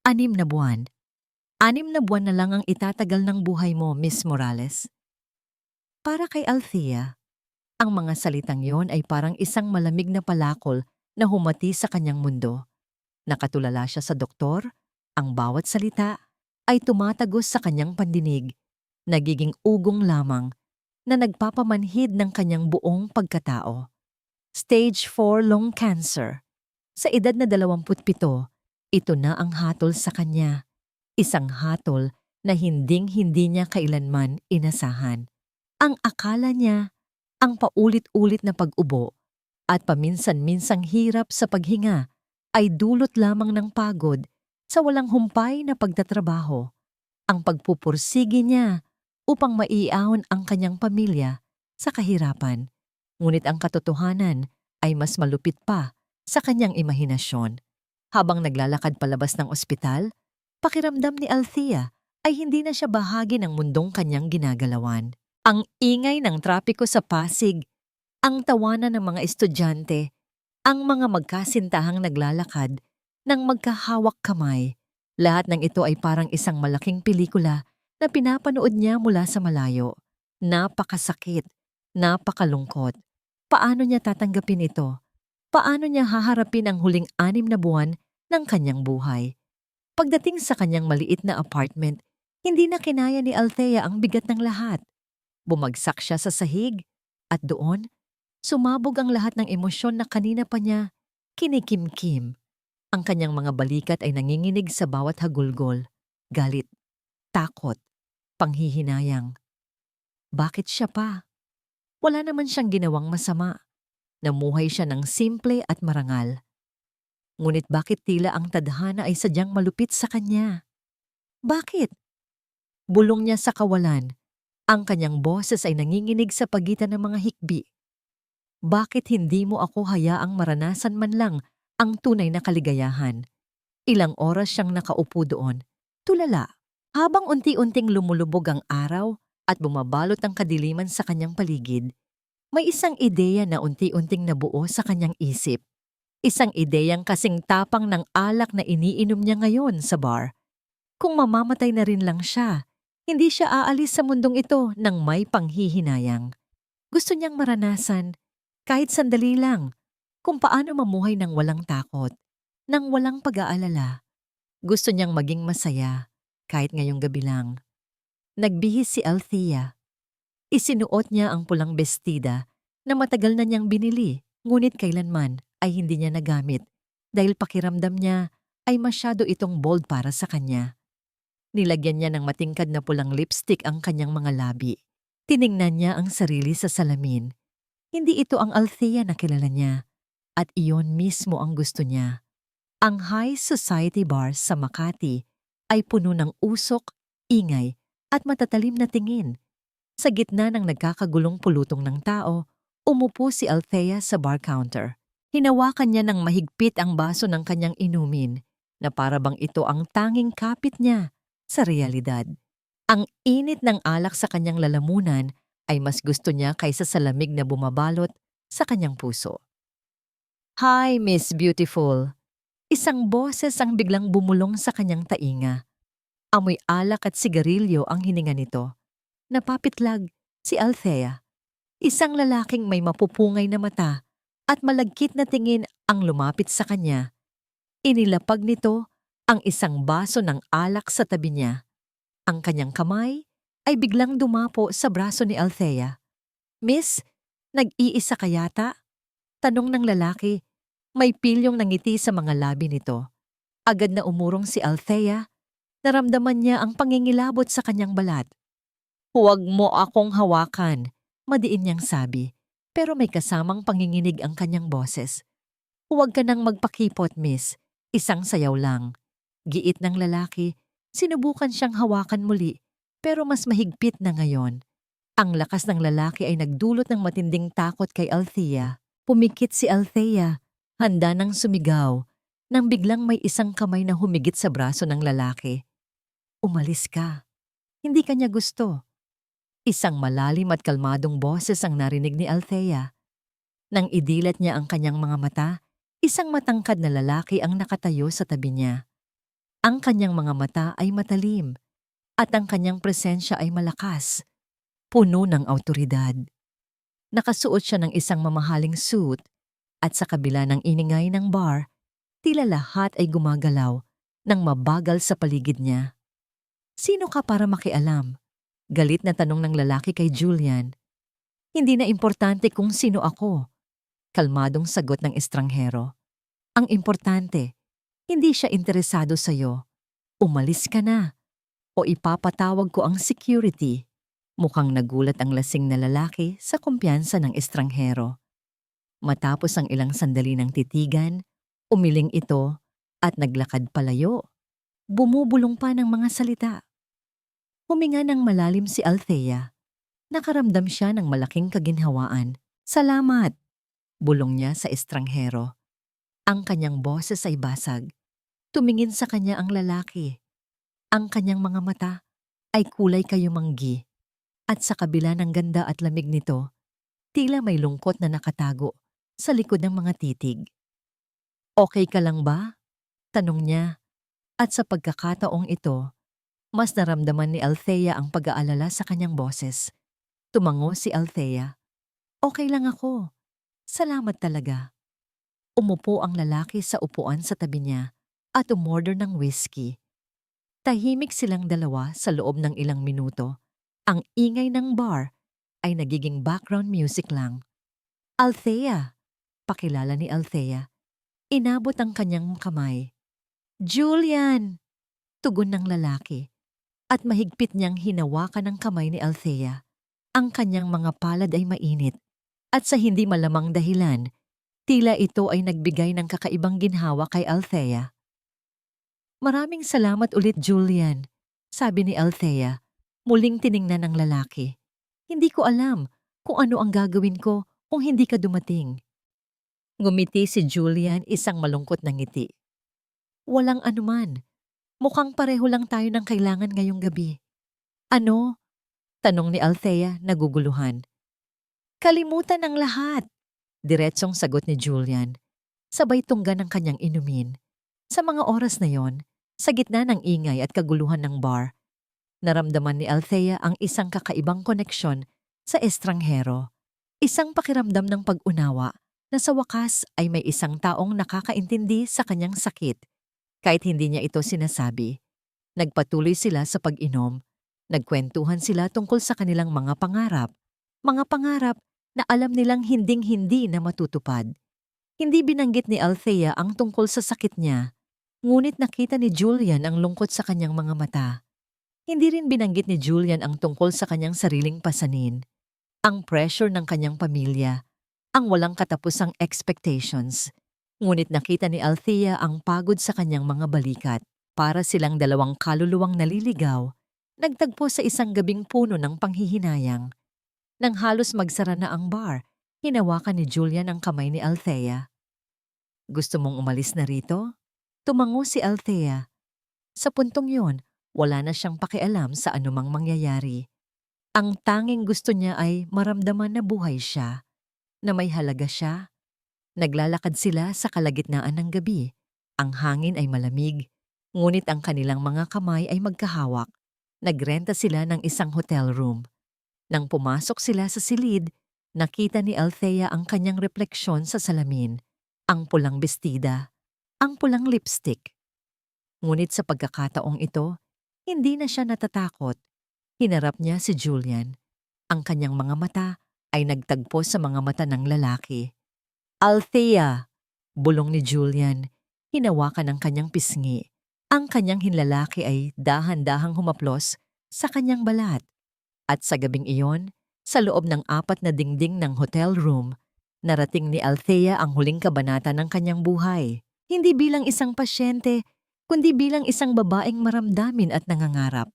6 na buwan. 6 na buwan na lang ang itatagal ng buhay mo, Miss Morales. Para kay Althea, ang mga salitang yon ay parang isang malamig na palakol na humati sa kanyang mundo. Nakatulala siya sa doktor, ang bawat salita ay tumatagos sa kanyang pandinig, nagiging ugong lamang na nagpapamanhid ng kanyang buong pagkatao. Stage 4 lung cancer. Sa edad na 27, ito na ang hatol sa kanya. Isang hatol na hinding-hindi niya kailanman inasahan. Ang akala niya, ang paulit-ulit na pag-ubo at paminsan-minsang hirap sa paghinga ay dulot lamang ng pagod sa walang humpay na pagtatrabaho. Ang pagpupursige niya upang maiahon ang kanyang pamilya sa kahirapan. Ngunit ang katotohanan ay mas malupit pa sa kanyang imahinasyon. Habang naglalakad palabas ng ospital, pakiramdam ni Althea ay hindi na siya bahagi ng mundong kanyang ginagalawan. Ang ingay ng trapiko sa Pasig, ang tawanan ng mga estudyante, ang mga magkasintahang naglalakad ng magkahawak kamay, lahat ng ito ay parang isang malaking pelikula na pinapanood niya mula sa malayo. Napakasakit, napakalungkot. Paano niya tatanggapin ito? Paano niya haharapin ang huling 6 na buwan ng kanyang buhay? Pagdating sa kanyang maliit na apartment, hindi na kinaya ni Althea ang bigat ng lahat. Bumagsak siya sa sahig at doon, sumabog ang lahat ng emosyon na kanina pa niya kinikimkim. Ang kanyang mga balikat ay nanginginig sa bawat hagulgol, galit, takot, panghihinayang. Bakit siya pa? Wala naman siyang ginawang masama. Namuhay siya ng simple at marangal. Ngunit bakit tila ang tadhana ay sadyang malupit sa kanya? Bakit? Bulong niya sa kawalan. Ang kanyang boses ay nanginginig sa pagitan ng mga hikbi. Bakit hindi mo ako hayaang maranasan man lang ang tunay na kaligayahan? Ilang oras siyang nakaupo doon, tulala, habang unti-unting lumulubog ang araw at bumabalot ang kadiliman sa kanyang paligid. May isang ideya na unti-unting nabuo sa kanyang isip. Isang ideyang kasing tapang ng alak na iniinom niya ngayon sa bar. Kung mamamatay na rin lang siya, hindi siya aalis sa mundong ito ng may panghihinayang. Gusto niyang maranasan, kahit sandali lang, kung paano mamuhay ng walang takot, ng walang pag-aalala. Gusto niyang maging masaya, kahit ngayong gabi lang. Nagbihis si Althea. Isinuot niya ang pulang bestida na matagal na niyang binili, ngunit kailanman ay hindi niya nagamit dahil pakiramdam niya ay masyado itong bold para sa kanya. Nilagyan niya ng matingkad na pulang lipstick ang kanyang mga labi. Tiningnan niya ang sarili sa salamin. Hindi ito ang Althea na kilala niya at iyon mismo ang gusto niya. Ang high society bar sa Makati ay puno ng usok, ingay at matatalim na tingin. Sa gitna ng nagkakagulong pulutong ng tao, umupo si Althea sa bar counter. Hinawakan niya ng mahigpit ang baso ng kanyang inumin na para bang ito ang tanging kapit niya sa realidad. Ang init ng alak sa kanyang lalamunan ay mas gusto niya kaysa sa lamig na bumabalot sa kanyang puso. "Hi, Miss Beautiful." Isang boses ang biglang bumulong sa kanyang tainga. Amoy alak at sigarilyo ang hininga nito. Napapitlag si Althea. Isang lalaking may mapupungay na mata at malagkit na tingin ang lumapit sa kanya. Inilapag nito ang isang baso ng alak sa tabi niya. Ang kanyang kamay ay biglang dumapo sa braso ni Althea. "Miss, nag-iisa ka yata?" Tanong ng lalaki. May pilyong nangiti sa mga labi nito. Agad na umurong si Althea. Naramdaman niya ang pangingilabot sa kanyang balat. "Huwag mo akong hawakan," madiin niyang sabi, pero may kasamang panginginig ang kanyang boses. "Huwag ka nang magpakipot, miss. Isang sayaw lang." Giit ng lalaki, sinubukan siyang hawakan muli, pero mas mahigpit na ngayon. Ang lakas ng lalaki ay nagdulot ng matinding takot kay Althea. Pumikit si Althea, handa nang sumigaw, nang biglang may isang kamay na humigit sa braso ng lalaki. "Umalis ka. Hindi ka niya gusto." Isang malalim at kalmadong boses ang narinig ni Althea. Nang idilat niya ang kanyang mga mata, isang matangkad na lalaki ang nakatayo sa tabi niya. Ang kanyang mga mata ay matalim at ang kanyang presensya ay malakas, puno ng awtoridad. Nakasuot siya ng isang mamahaling suit at sa kabila ng iningay ng bar, tila lahat ay gumagalaw ng mabagal sa paligid niya. "Sino ka para makialam?" Galit na tanong ng lalaki kay Julian. "Hindi na importante kung sino ako," kalmadong sagot ng estranghero. "Ang importante, hindi siya interesado sa'yo. Umalis ka na o ipapatawag ko ang security." Mukhang nagulat ang lasing na lalaki sa kumpiyansa ng estranghero. Matapos ang ilang sandali ng titigan, umiling ito at naglakad palayo. Bumubulong pa ng mga salita. Huminga ng malalim si Althea. Nakaramdam siya ng malaking kaginhawaan. "Salamat!" bulong niya sa estranghero. Ang kanyang boses ay basag. Tumingin sa kanya ang lalaki. Ang kanyang mga mata ay kulay kayumanggi. At sa kabila ng ganda at lamig nito, tila may lungkot na nakatago sa likod ng mga titig. "Okay ka lang ba?" tanong niya. At sa pagkakataong ito, mas naramdaman ni Althea ang pag-aalala sa kanyang boses. Tumango si Althea. "Okay lang ako. Salamat talaga." Umupo ang lalaki sa upuan sa tabi niya at umorder ng whiskey. Tahimik silang dalawa sa loob ng ilang minuto. Ang ingay ng bar ay nagiging background music lang. "Althea," pakilala ni Althea. Inabot ang kanyang kamay. "Julian!" tugon ng lalaki. At mahigpit niyang hinawakan ang kamay ni Althea. Ang kanyang mga palad ay mainit. At sa hindi malamang dahilan, tila ito ay nagbigay ng kakaibang ginhawa kay Althea. "Maraming salamat ulit, Julian," sabi ni Althea. Muling tiningnan ng lalaki. "Hindi ko alam kung ano ang gagawin ko kung hindi ka dumating." Ngumiti si Julian, isang malungkot na ngiti. "Walang anuman. Mukhang pareho lang tayo ng kailangan ngayong gabi." "Ano?" tanong ni Althea, naguguluhan. "Kalimutan ang lahat," diretsong sagot ni Julian. Sabay tungga ng kanyang inumin. Sa mga oras na yon, sa gitna ng ingay at kaguluhan ng bar, naramdaman ni Althea ang isang kakaibang koneksyon sa estranghero. Isang pakiramdam ng pag-unawa na sa wakas ay may isang taong nakakaintindi sa kanyang sakit. Kahit hindi niya ito sinasabi, nagpatuloy sila sa pag-inom. Nagkwentuhan sila tungkol sa kanilang mga pangarap. Mga pangarap na alam nilang hinding-hindi na matutupad. Hindi binanggit ni Althea ang tungkol sa sakit niya, ngunit nakita ni Julian ang lungkot sa kanyang mga mata. Hindi rin binanggit ni Julian ang tungkol sa kanyang sariling pasanin, ang pressure ng kanyang pamilya, ang walang katapusang expectations. Ngunit nakita ni Althea ang pagod sa kanyang mga balikat. Para silang dalawang kaluluwang naliligaw, nagtagpo sa isang gabing puno ng panghihinayang. Nang halos magsara na ang bar, hinawakan ni Julian ang kamay ni Althea. "Gusto mong umalis na rito?" Tumango si Althea. Sa puntong yun, wala na siyang pakialam sa anumang mangyayari. Ang tanging gusto niya ay maramdaman na buhay siya, na may halaga siya. Naglalakad sila sa kalagitnaan ng gabi. Ang hangin ay malamig, ngunit ang kanilang mga kamay ay magkahawak. Nagrenta sila ng isang hotel room. Nang pumasok sila sa silid, nakita ni Althea ang kanyang refleksyon sa salamin, ang pulang bestida, ang pulang lipstick. Ngunit sa pagkakataong ito, hindi na siya natatakot. Hinarap niya si Julian. Ang kanyang mga mata ay nagtagpo sa mga mata ng lalaki. "Althea!" bulong ni Julian. Hinawakan ang kanyang pisngi. Ang kanyang hinlalaki ay dahan-dahang humaplos sa kanyang balat. At sa gabing iyon, sa loob ng 4 na dingding ng hotel room, narating ni Althea ang huling kabanata ng kanyang buhay. Hindi bilang isang pasyente, kundi bilang isang babaeng maramdamin at nangangarap.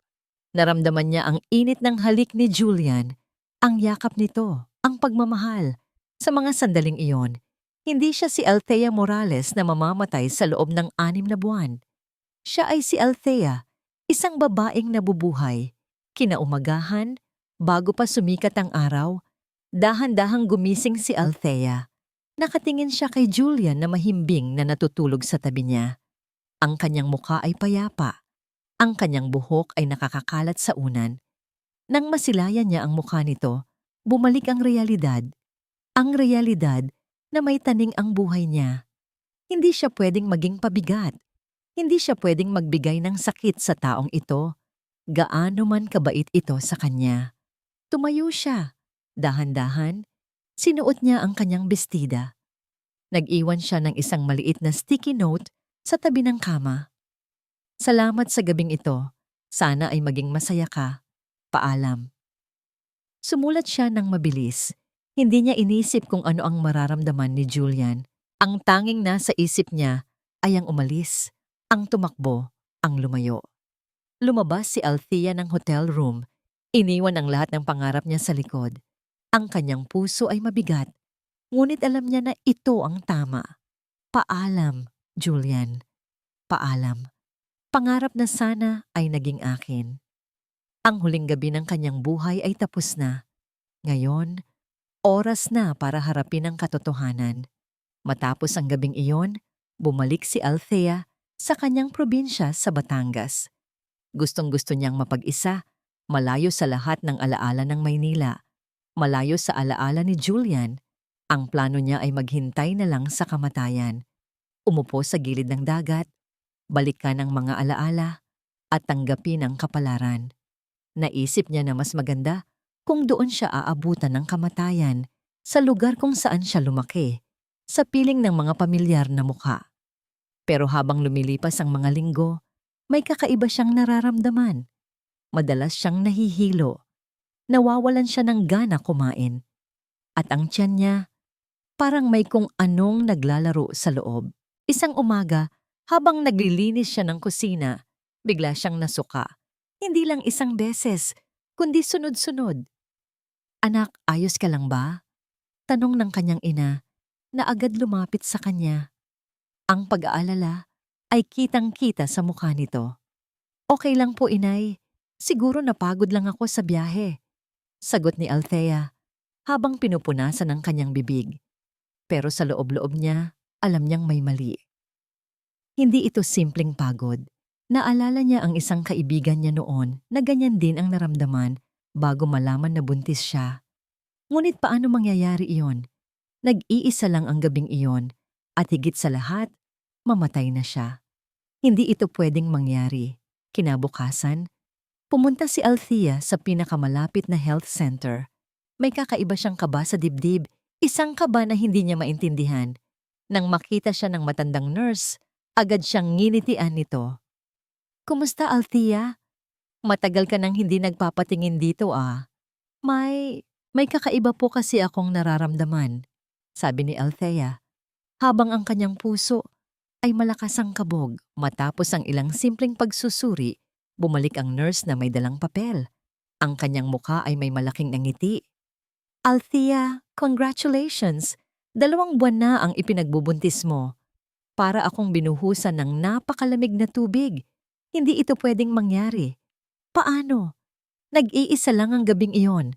Naramdaman niya ang init ng halik ni Julian, ang yakap nito, ang pagmamahal. Sa mga sandaling iyon, hindi siya si Althea Morales na mamamatay sa loob ng 6 na buwan. Siya ay si Althea, isang babaeng nabubuhay. Kinaumagahan, bago pa sumikat ang araw, dahan-dahang gumising si Althea. Nakatingin siya kay Julian na mahimbing na natutulog sa tabi niya. Ang kanyang mukha ay payapa. Ang kanyang buhok ay nakakakalat sa unan. Nang masilayan niya ang mukha nito, bumalik ang realidad. Ang realidad na may taning ang buhay niya. Hindi siya pwedeng maging pabigat. Hindi siya pwedeng magbigay ng sakit sa taong ito. Gaano man kabait ito sa kanya. Tumayo siya. Dahan-dahan, sinuot niya ang kanyang bestida. Nag-iwan siya ng isang maliit na sticky note sa tabi ng kama. Salamat sa gabing ito. Sana ay maging masaya ka. Paalam. Sumulat siya ng mabilis. Hindi niya inisip kung ano ang mararamdaman ni Julian. Ang tanging nasa isip niya ay ang umalis, ang tumakbo, ang lumayo. Lumabas si Althea ng hotel room. Iniwan ang lahat ng pangarap niya sa likod. Ang kanyang puso ay mabigat. Ngunit alam niya na ito ang tama. Paalam, Julian. Paalam. Pangarap na sana ay naging akin. Ang huling gabi ng kanyang buhay ay tapos na. Ngayon, oras na para harapin ang katotohanan. Matapos ang gabing iyon, bumalik si Althea sa kanyang probinsya sa Batangas. Gustong-gusto niyang mapag-isa, malayo sa lahat ng alaala ng Maynila, malayo sa alaala ni Julian. Ang plano niya ay maghintay na lang sa kamatayan. Umupo sa gilid ng dagat, balikan ang mga alaala, at tanggapin ang kapalaran. Naisip niya na mas maganda kung doon siya aabutan ng kamatayan sa lugar kung saan siya lumaki, sa piling ng mga pamilyar na mukha. Pero habang lumilipas ang mga linggo, may kakaiba siyang nararamdaman. Madalas siyang nahihilo. Nawawalan siya ng gana kumain. At ang tiyan niya, parang may kung anong naglalaro sa loob. Isang umaga, habang naglilinis siya ng kusina, bigla siyang nasuka. Hindi lang isang beses, kundi sunod-sunod. Anak, ayos ka lang ba? Tanong ng kanyang ina na agad lumapit sa kanya. Ang pag-aalala ay kitang-kita sa mukha nito. Okay lang po, inay. Siguro napagod lang ako sa biyahe. Sagot ni Althea habang pinupunasan ang kanyang bibig. Pero sa loob-loob niya, alam niyang may mali. Hindi ito simpleng pagod. Naalala niya ang isang kaibigan niya noon na ganyan din ang naramdaman bago malaman na buntis siya. Ngunit paano mangyayari iyon? Nag-iisa lang ang gabing iyon at higit sa lahat, mamatay na siya. Hindi ito pwedeng mangyari. Kinabukasan, pumunta si Althea sa pinakamalapit na health center. May kakaiba siyang kaba sa dibdib, isang kaba na hindi niya maintindihan. Nang makita siya ng matandang nurse, agad siyang nginitian nito. Kumusta, Althea? Matagal ka nang hindi nagpapatingin dito ah. May kakaiba po kasi akong nararamdaman, sabi ni Althea, habang ang kanyang puso ay malakas ang kabog. Matapos ang ilang simpleng pagsusuri, bumalik ang nurse na may dalang papel. Ang kanyang mukha ay may malaking ngiti. Althea, congratulations! 2 buwan na ang ipinagbubuntis mo. Para akong binuhusan ng napakalamig na tubig. Hindi ito pwedeng mangyari. Paano? Nag-iisa lang ang gabing iyon.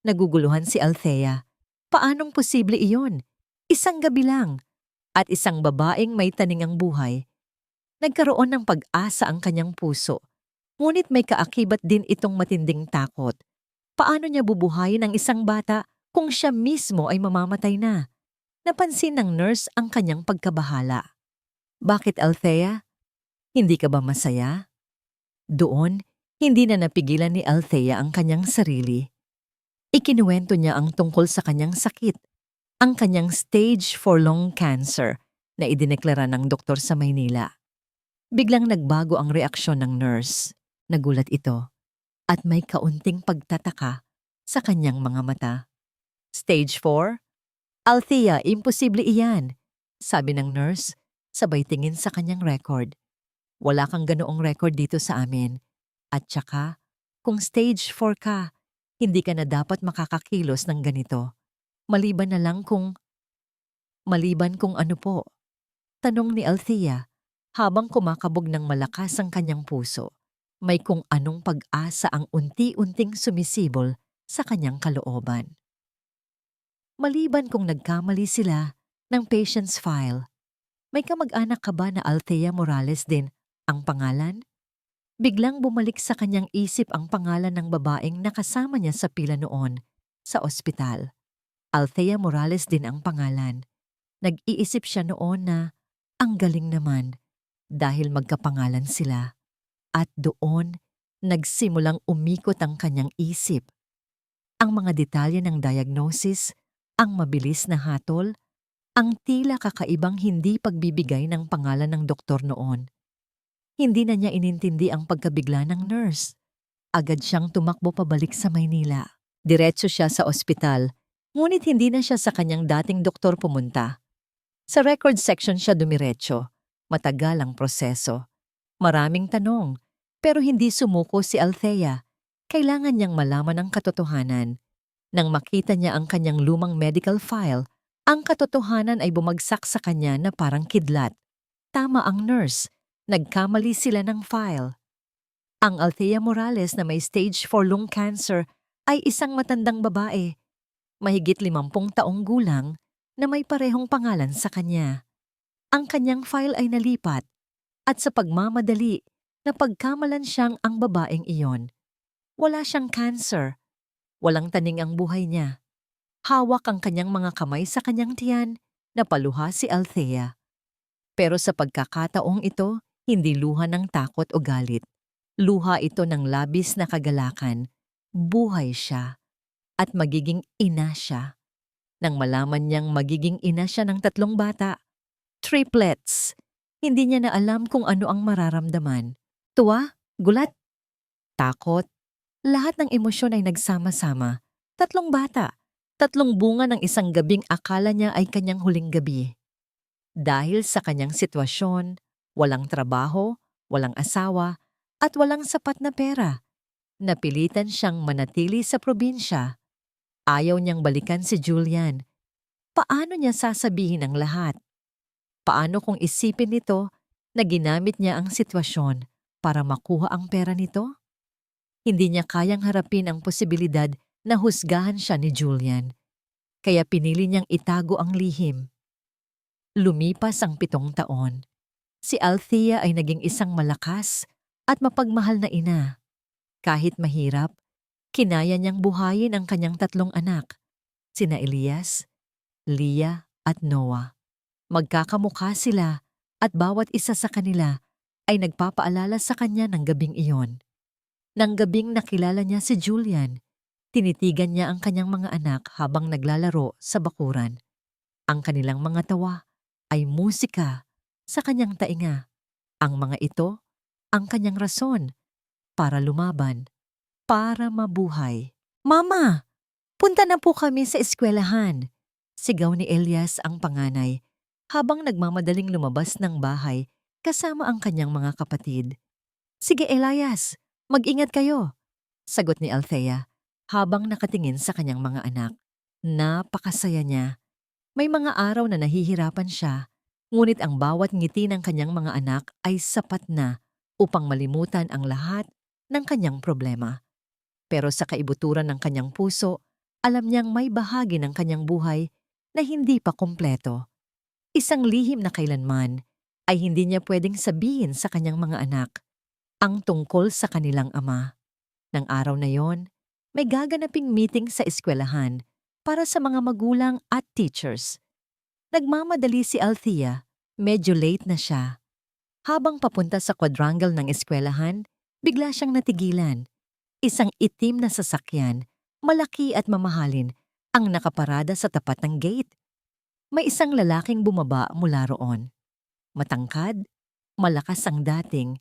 Naguguluhan si Althea. Paanong posible iyon? Isang gabi lang. At isang babaeng may taning ang buhay. Nagkaroon ng pag-asa ang kanyang puso. Ngunit may kaakibat din itong matinding takot. Paano niya bubuhayin ang isang bata kung siya mismo ay mamamatay na? Napansin ng nurse ang kanyang pagkabahala. Bakit, Althea? Hindi ka ba masaya? Doon, hindi na napigilan ni Althea ang kanyang sarili. Ikinuwento niya ang tungkol sa kanyang sakit, ang kanyang stage 4 lung cancer na idineklara ng doktor sa Maynila. Biglang nagbago ang reaksyon ng nurse. Nagulat ito at may kaunting pagtataka sa kanyang mga mata. Stage 4? Althea, imposible iyan, sabi ng nurse, sabay tingin sa kanyang record. Wala kang ganoong record dito sa amin. At saka, kung stage 4 ka, hindi ka na dapat makakakilos ng ganito. Maliban kung ano po? Tanong ni Althea habang kumakabog ng malakas ang kanyang puso. May kung anong pag-asa ang unti-unting sumisibol sa kanyang kalooban. Maliban kung nagkamali sila ng patient's file. May kamag-anak ka ba na Althea Morales din ang pangalan? Biglang bumalik sa kanyang isip ang pangalan ng babaeng nakasama niya sa pila noon sa ospital. Althea Morales din ang pangalan. Nag-iisip siya noon na ang galing naman dahil magkapangalan sila. At doon, nagsimulang umikot ang kanyang isip. Ang mga detalye ng diagnosis, ang mabilis na hatol, ang tila kakaibang hindi pagbibigay ng pangalan ng doktor noon. Hindi na niya inintindi ang pagkabigla ng nurse. Agad siyang tumakbo pabalik sa Maynila. Diretso siya sa ospital, ngunit hindi na siya sa kanyang dating doktor pumunta. Sa record section siya dumiretso. Matagal ang proseso. Maraming tanong, pero hindi sumuko si Althea. Kailangan niyang malaman ang katotohanan. Nang makita niya ang kanyang lumang medical file, ang katotohanan ay bumagsak sa kanya na parang kidlat. Tama ang nurse. Nagkamali sila ng file. Ang Althea Morales na may stage 4 lung cancer ay isang matandang babae, mahigit 50 taong gulang, na may parehong pangalan sa kanya. Ang kanyang file ay nalipat at sa pagmamadali, napagkamalan siyang ang babaeng iyon. Wala siyang cancer. Walang taning ang buhay niya. Hawak ang kanyang mga kamay sa kanyang tiyan, napaluha si Althea. Pero sa pagkakataong ito, hindi luha ng takot o galit. Luha ito ng labis na kagalakan. Buhay siya. At magiging ina siya. Nang malaman niyang magiging ina siya ng 3 bata, triplets, hindi niya na alam kung ano ang mararamdaman. Tuwa, gulat, takot, lahat ng emosyon ay nagsama-sama. 3 bata, 3 bunga ng isang gabing akala niya ay kanyang huling gabi. Dahil sa kanyang sitwasyon, walang trabaho, walang asawa, at walang sapat na pera, napilitan siyang manatili sa probinsya. Ayaw niyang balikan si Julian. Paano niya sasabihin ang lahat? Paano kung isipin nito na ginamit niya ang sitwasyon para makuha ang pera nito? Hindi niya kayang harapin ang posibilidad na husgahan siya ni Julian. Kaya pinili niyang itago ang lihim. Lumipas ang 7 taon. Si Althea ay naging isang malakas at mapagmahal na ina. Kahit mahirap, kinaya niyang buhayin ang kanyang 3 anak, sina Elias, Leah at Noah. Magkakamukha sila at bawat isa sa kanila ay nagpapaalala sa kanya ng gabing iyon. Nang gabing nakilala niya si Julian, tinitigan niya ang kanyang mga anak habang naglalaro sa bakuran. Ang kanilang mga tawa ay musika sa kanyang tainga. Ang mga ito, ang kanyang rason para lumaban, para mabuhay. "Mama, punta na po kami sa eskwelahan," sigaw ni Elias ang panganay, habang nagmamadaling lumabas ng bahay kasama ang kanyang mga kapatid. "Sige Elias, mag-ingat kayo," sagot ni Althea habang nakatingin sa kanyang mga anak. Napakasaya niya. May mga araw na nahihirapan siya, ngunit ang bawat ngiti ng kanyang mga anak ay sapat na upang malimutan ang lahat ng kanyang problema. Pero sa kaibuturan ng kanyang puso, alam niyang may bahagi ng kanyang buhay na hindi pa kumpleto. Isang lihim na kailanman ay hindi niya pwedeng sabihin sa kanyang mga anak, ang tungkol sa kanilang ama. Nang araw na yon, may gaganaping meeting sa eskwelahan para sa mga magulang at teachers. Nagmamadali si Althea, medyo late na siya. Habang papunta sa quadrangle ng eskwelahan, bigla siyang natigilan. Isang itim na sasakyan, malaki at mamahalin, ang nakaparada sa tapat ng gate. May isang lalaking bumaba mula roon. Matangkad, malakas ang dating,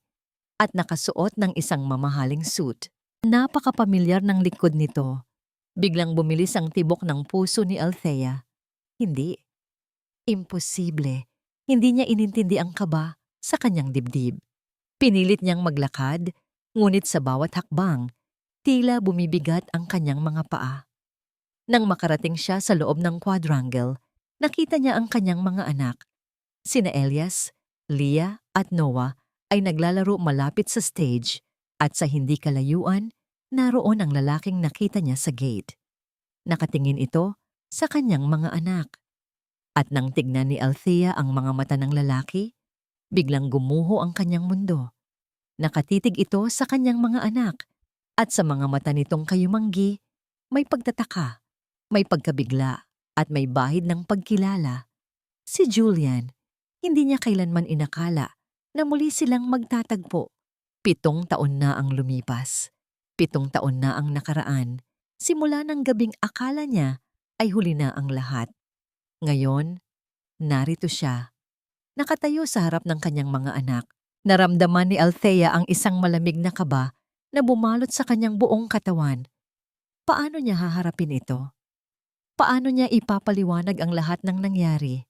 at nakasuot ng isang mamahaling suit. Napakapamilyar ng likod nito. Biglang bumilis ang tibok ng puso ni Althea. Hindi. Imposible. Hindi niya inintindi ang kaba sa kanyang dibdib. Pinilit niyang maglakad, ngunit sa bawat hakbang, tila bumibigat ang kanyang mga paa. Nang makarating siya sa loob ng quadrangle, nakita niya ang kanyang mga anak. Sina Elias, Leah at Noah ay naglalaro malapit sa stage at sa hindi kalayuan, naroon ang lalaking nakita niya sa gate. Nakatingin ito sa kanyang mga anak. At nang tignan ni Althea ang mga mata ng lalaki, biglang gumuho ang kanyang mundo. Nakatitig ito sa kanyang mga anak, at sa mga mata nitong kayumanggi, may pagtataka, may pagkabigla, at may bahid ng pagkilala. Si Julian, hindi niya kailanman inakala na muli silang magtatagpo. 7 taon na ang lumipas. 7 taon na ang nakaraan. Simula ng gabing akala niya ay huli na ang lahat. Ngayon, narito siya. Nakatayo sa harap ng kanyang mga anak. Naramdaman ni Althea ang isang malamig na kaba na bumalot sa kanyang buong katawan. Paano niya haharapin ito? Paano niya ipapaliwanag ang lahat ng nangyari?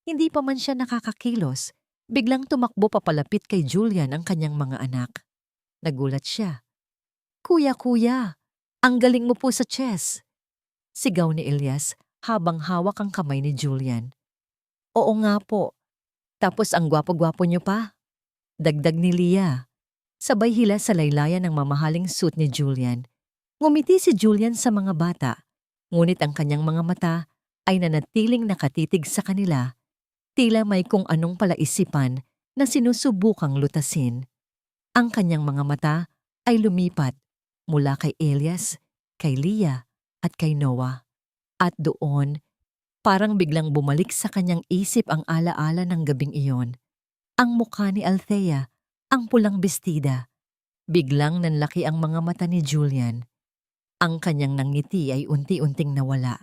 Hindi pa man siya nakakakilos, biglang tumakbo papalapit kay Julian ang kanyang mga anak. Nagulat siya. "Kuya, kuya, ang galing mo po sa chess!" Sigaw ni Elias habang hawak ang kamay ni Julian. "Oo nga po. Tapos ang gwapo-gwapo niyo pa." Dagdag ni Leah. Sabay hila sa laylayan ng mamahaling suit ni Julian. Ngumiti si Julian sa mga bata, ngunit ang kanyang mga mata ay nanatiling nakatitig sa kanila, tila may kung anong palaisipan na sinusubukang lutasin. Ang kanyang mga mata ay lumipat mula kay Elias, kay Leah, at kay Noah. At doon, parang biglang bumalik sa kanyang isip ang alaala ng gabing iyon. Ang mukha ni Althea, ang pulang bestida. Biglang nanlaki ang mga mata ni Julian. Ang kanyang nangiti ay unti-unting nawala.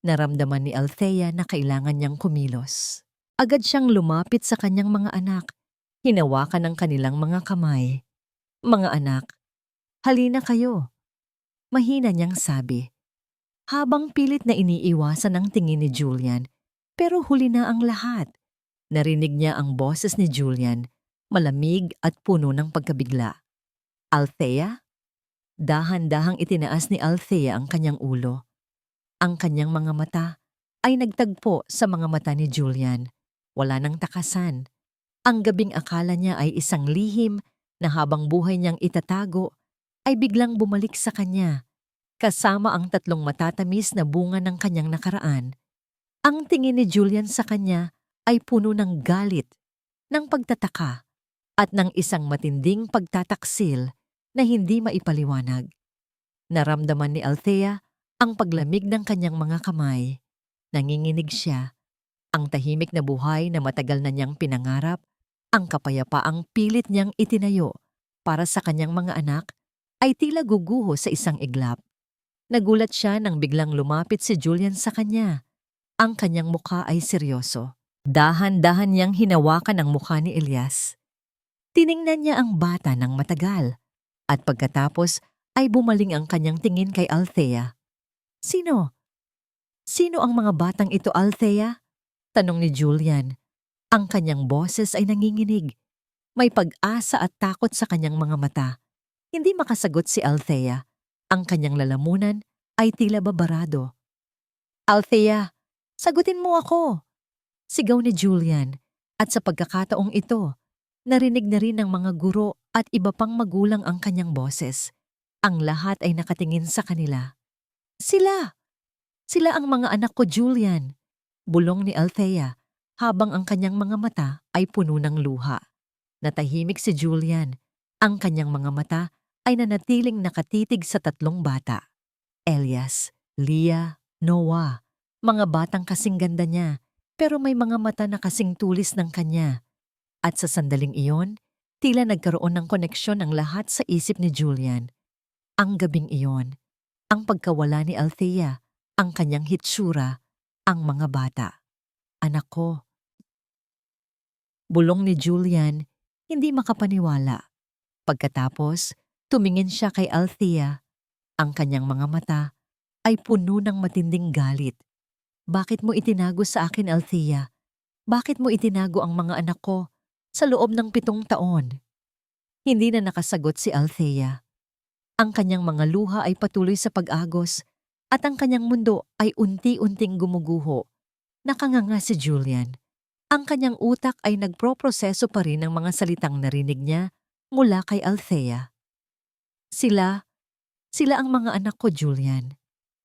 Naramdaman ni Althea na kailangan niyang kumilos. Agad siyang lumapit sa kanyang mga anak. Hinawakan ang kanilang mga kamay. "Mga anak, halina kayo." Mahina niyang sabi. Habang pilit na iniiwasan ang tingin ni Julian, pero huli na ang lahat. Narinig niya ang boses ni Julian, malamig at puno ng pagkabigla. "Althea?" Dahan-dahang itinaas ni Althea ang kanyang ulo. Ang kanyang mga mata ay nagtagpo sa mga mata ni Julian. Wala nang takasan. Ang gabing akala niya ay isang lihim na habang buhay niyang itatago ay biglang bumalik sa kanya, kasama ang 3 matatamis na bunga ng kanyang nakaraan. Ang tingin ni Julian sa kanya ay puno ng galit, ng pagtataka, at ng isang matinding pagtataksil na hindi maipaliwanag. Naramdaman ni Althea ang paglamig ng kanyang mga kamay. Nanginginig siya. Ang tahimik na buhay na matagal na niyang pinangarap, ang kapayapaang pilit niyang itinayo para sa kanyang mga anak, ay tila guguho sa isang iglap. Nagulat siya nang biglang lumapit si Julian sa kanya. Ang kanyang mukha ay seryoso. Dahan-dahan niyang hinawakan ang mukha ni Elias. Tiningnan niya ang bata ng matagal, at pagkatapos ay bumaling ang kanyang tingin kay Althea. "Sino? Sino ang mga batang ito, Althea?" tanong ni Julian. Ang kanyang boses ay nanginginig. May pag-asa at takot sa kanyang mga mata. Hindi makasagot si Althea. Ang kanyang lalamunan ay tila babarado. "Althea, sagutin mo ako!" Sigaw ni Julian, at sa pagkakataong ito, narinig na rin ng mga guro at iba pang magulang ang kanyang boses. Ang lahat ay nakatingin sa kanila. "Sila! Sila ang mga anak ko, Julian!" Bulong ni Althea, habang ang kanyang mga mata ay puno ng luha. Natahimik si Julian. Ang kanyang mga mata ay nanatiling nakatitig sa 3 bata. Elias, Leah, Noah. Mga batang kasing ganda niya, pero may mga mata na kasing tulis ng kanya. At sa sandaling iyon, tila nagkaroon ng koneksyon ang lahat sa isip ni Julian. Ang gabing iyon, ang pagkawala ni Althea, ang kanyang hitsura, ang mga bata. "Anak ko." Bulong ni Julian, hindi makapaniwala. Pagkatapos, tumingin siya kay Althea. Ang kanyang mga mata ay puno ng matinding galit. "Bakit mo itinago sa akin, Althea? Bakit mo itinago ang mga anak ko sa loob ng 7 taon? Hindi na nakasagot si Althea. Ang kanyang mga luha ay patuloy sa pag-agos, at ang kanyang mundo ay unti-unting gumuguho. Nakanganga si Julian. Ang kanyang utak ay nagproproseso pa rin ng mga salitang narinig niya mula kay Althea. Sila ang mga anak ko, Julian."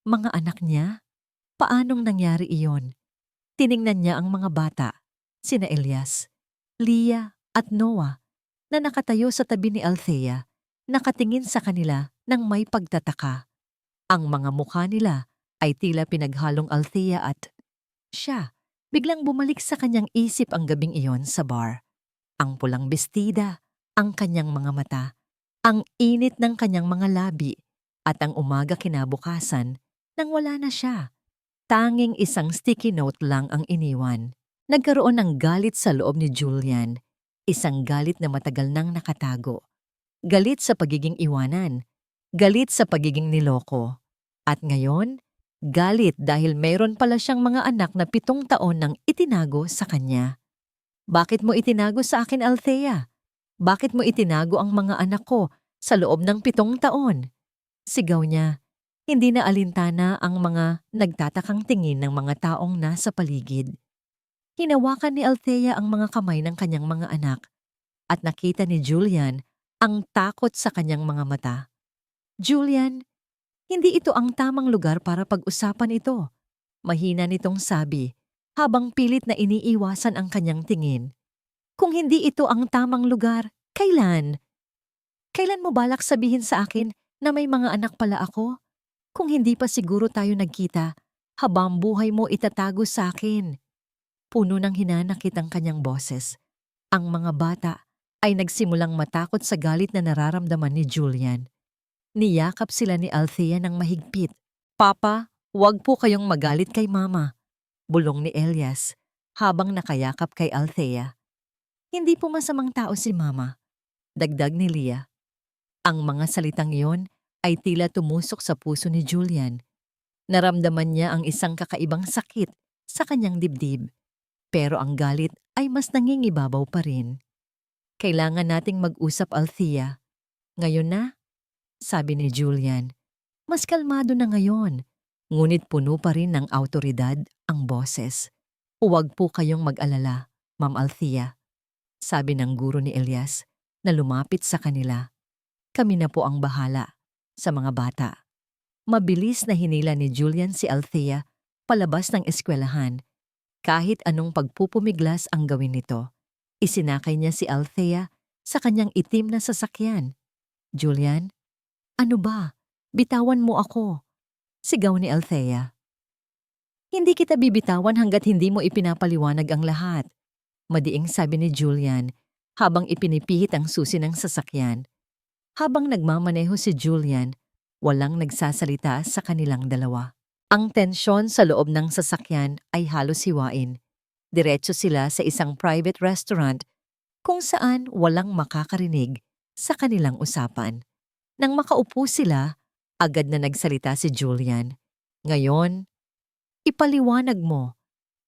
"Mga anak niya? Paanong nangyari iyon?" Tiningnan niya ang mga bata, sina Elias, Leah at Noah, na nakatayo sa tabi ni Althea, nakatingin sa kanila ng may pagtataka. Ang mga mukha nila ay tila pinaghalong Althea at siya. Biglang bumalik sa kanyang isip ang gabing iyon sa bar. Ang pulang bestida, ang kanyang mga mata, ang init ng kanyang mga labi, at ang umaga kinabukasan nang wala na siya. Tanging isang sticky note lang ang iniwan. Nagkaroon ng galit sa loob ni Julian, isang galit na matagal nang nakatago. Galit sa pagiging iwanan, galit sa pagiging niloko. At ngayon, galit dahil mayroon pala siyang mga anak na 7 taon nang itinago sa kanya. Bakit mo itinago sa akin, Althea? Bakit mo itinago ang mga anak ko sa loob ng 7 taon? Sigaw niya. Hindi na alintana ang mga nagtatakang tingin ng mga taong nasa paligid. Hinawakan ni Althea ang mga kamay ng kanyang mga anak at nakita ni Julian ang takot sa kanyang mga mata. Julian, hindi ito ang tamang lugar para pag-usapan ito. Mahina nitong sabi, habang pilit na iniiwasan ang kanyang tingin. Kung hindi ito ang tamang lugar, kailan? Kailan mo balak sabihin sa akin na may mga anak pala ako? Kung hindi pa siguro tayo nagkita, habang buhay mo itatago sa akin. Puno ng hinanakit ang kanyang boses. Ang mga bata ay nagsimulang matakot sa galit na nararamdaman ni Julian. Niyakap sila ni Althea ng mahigpit. Papa, huwag po kayong magalit kay Mama, bulong ni Elias habang nakayakap kay Althea. Hindi po masamang tao si Mama, dagdag ni Leah. Ang mga salitang iyon ay tila tumusok sa puso ni Julian. Naramdaman niya ang isang kakaibang sakit sa kanyang dibdib. Pero ang galit ay mas nangingibabaw pa rin. Kailangan nating mag-usap, Althea. Ngayon na? Sabi ni Julian. Mas kalmado na ngayon, ngunit puno pa rin ng awtoridad ang boses. Huwag po kayong mag-alala, Ma'am Althea, sabi ng guro ni Elias na lumapit sa kanila. Kami na po ang bahala sa mga bata. Mabilis na hinila ni Julian si Althea palabas ng eskwelahan. Kahit anong pagpupumiglas ang gawin nito, isinakay niya si Althea sa kanyang itim na sasakyan. Julian, ano ba? Bitawan mo ako, sigaw ni Althea. Hindi kita bibitawan hanggat hindi mo ipinapaliwanag ang lahat, madiing sabi ni Julian habang ipinipihit ang susi ng sasakyan. Habang nagmamaneho si Julian, walang nagsasalita sa kanilang dalawa. Ang tensyon sa loob ng sasakyan ay halos hiwain. Diretso sila sa isang private restaurant kung saan walang makakarinig sa kanilang usapan. Nang makaupo sila, agad na nagsalita si Julian. Ngayon, ipaliwanag mo,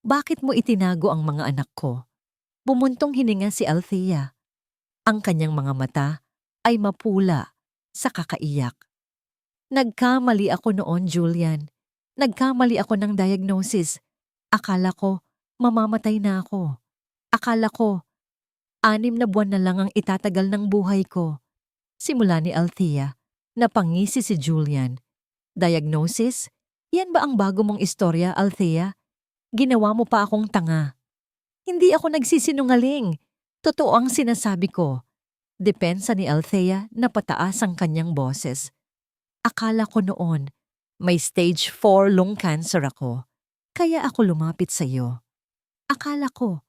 bakit mo itinago ang mga anak ko? Bumuntong hininga si Althea. Ang kanyang mga mata ay mapula sa kakaiyak. Nagkamali ako noon, Julian. Nagkamali ako ng diagnosis. Akala ko, mamamatay na ako. Akala ko, 6 na buwan na lang ang itatagal ng buhay ko. Simula ni Althea, napangisi si Julian. Diagnosis? Yan ba ang bago mong istorya, Althea? Ginawa mo pa akong tanga. Hindi ako nagsisinungaling. Totoo ang sinasabi ko. Depensa ni Althea na pataas ang kanyang boses. Akala ko noon, may stage 4 lung cancer ako. Kaya ako lumapit sa iyo. Akala ko,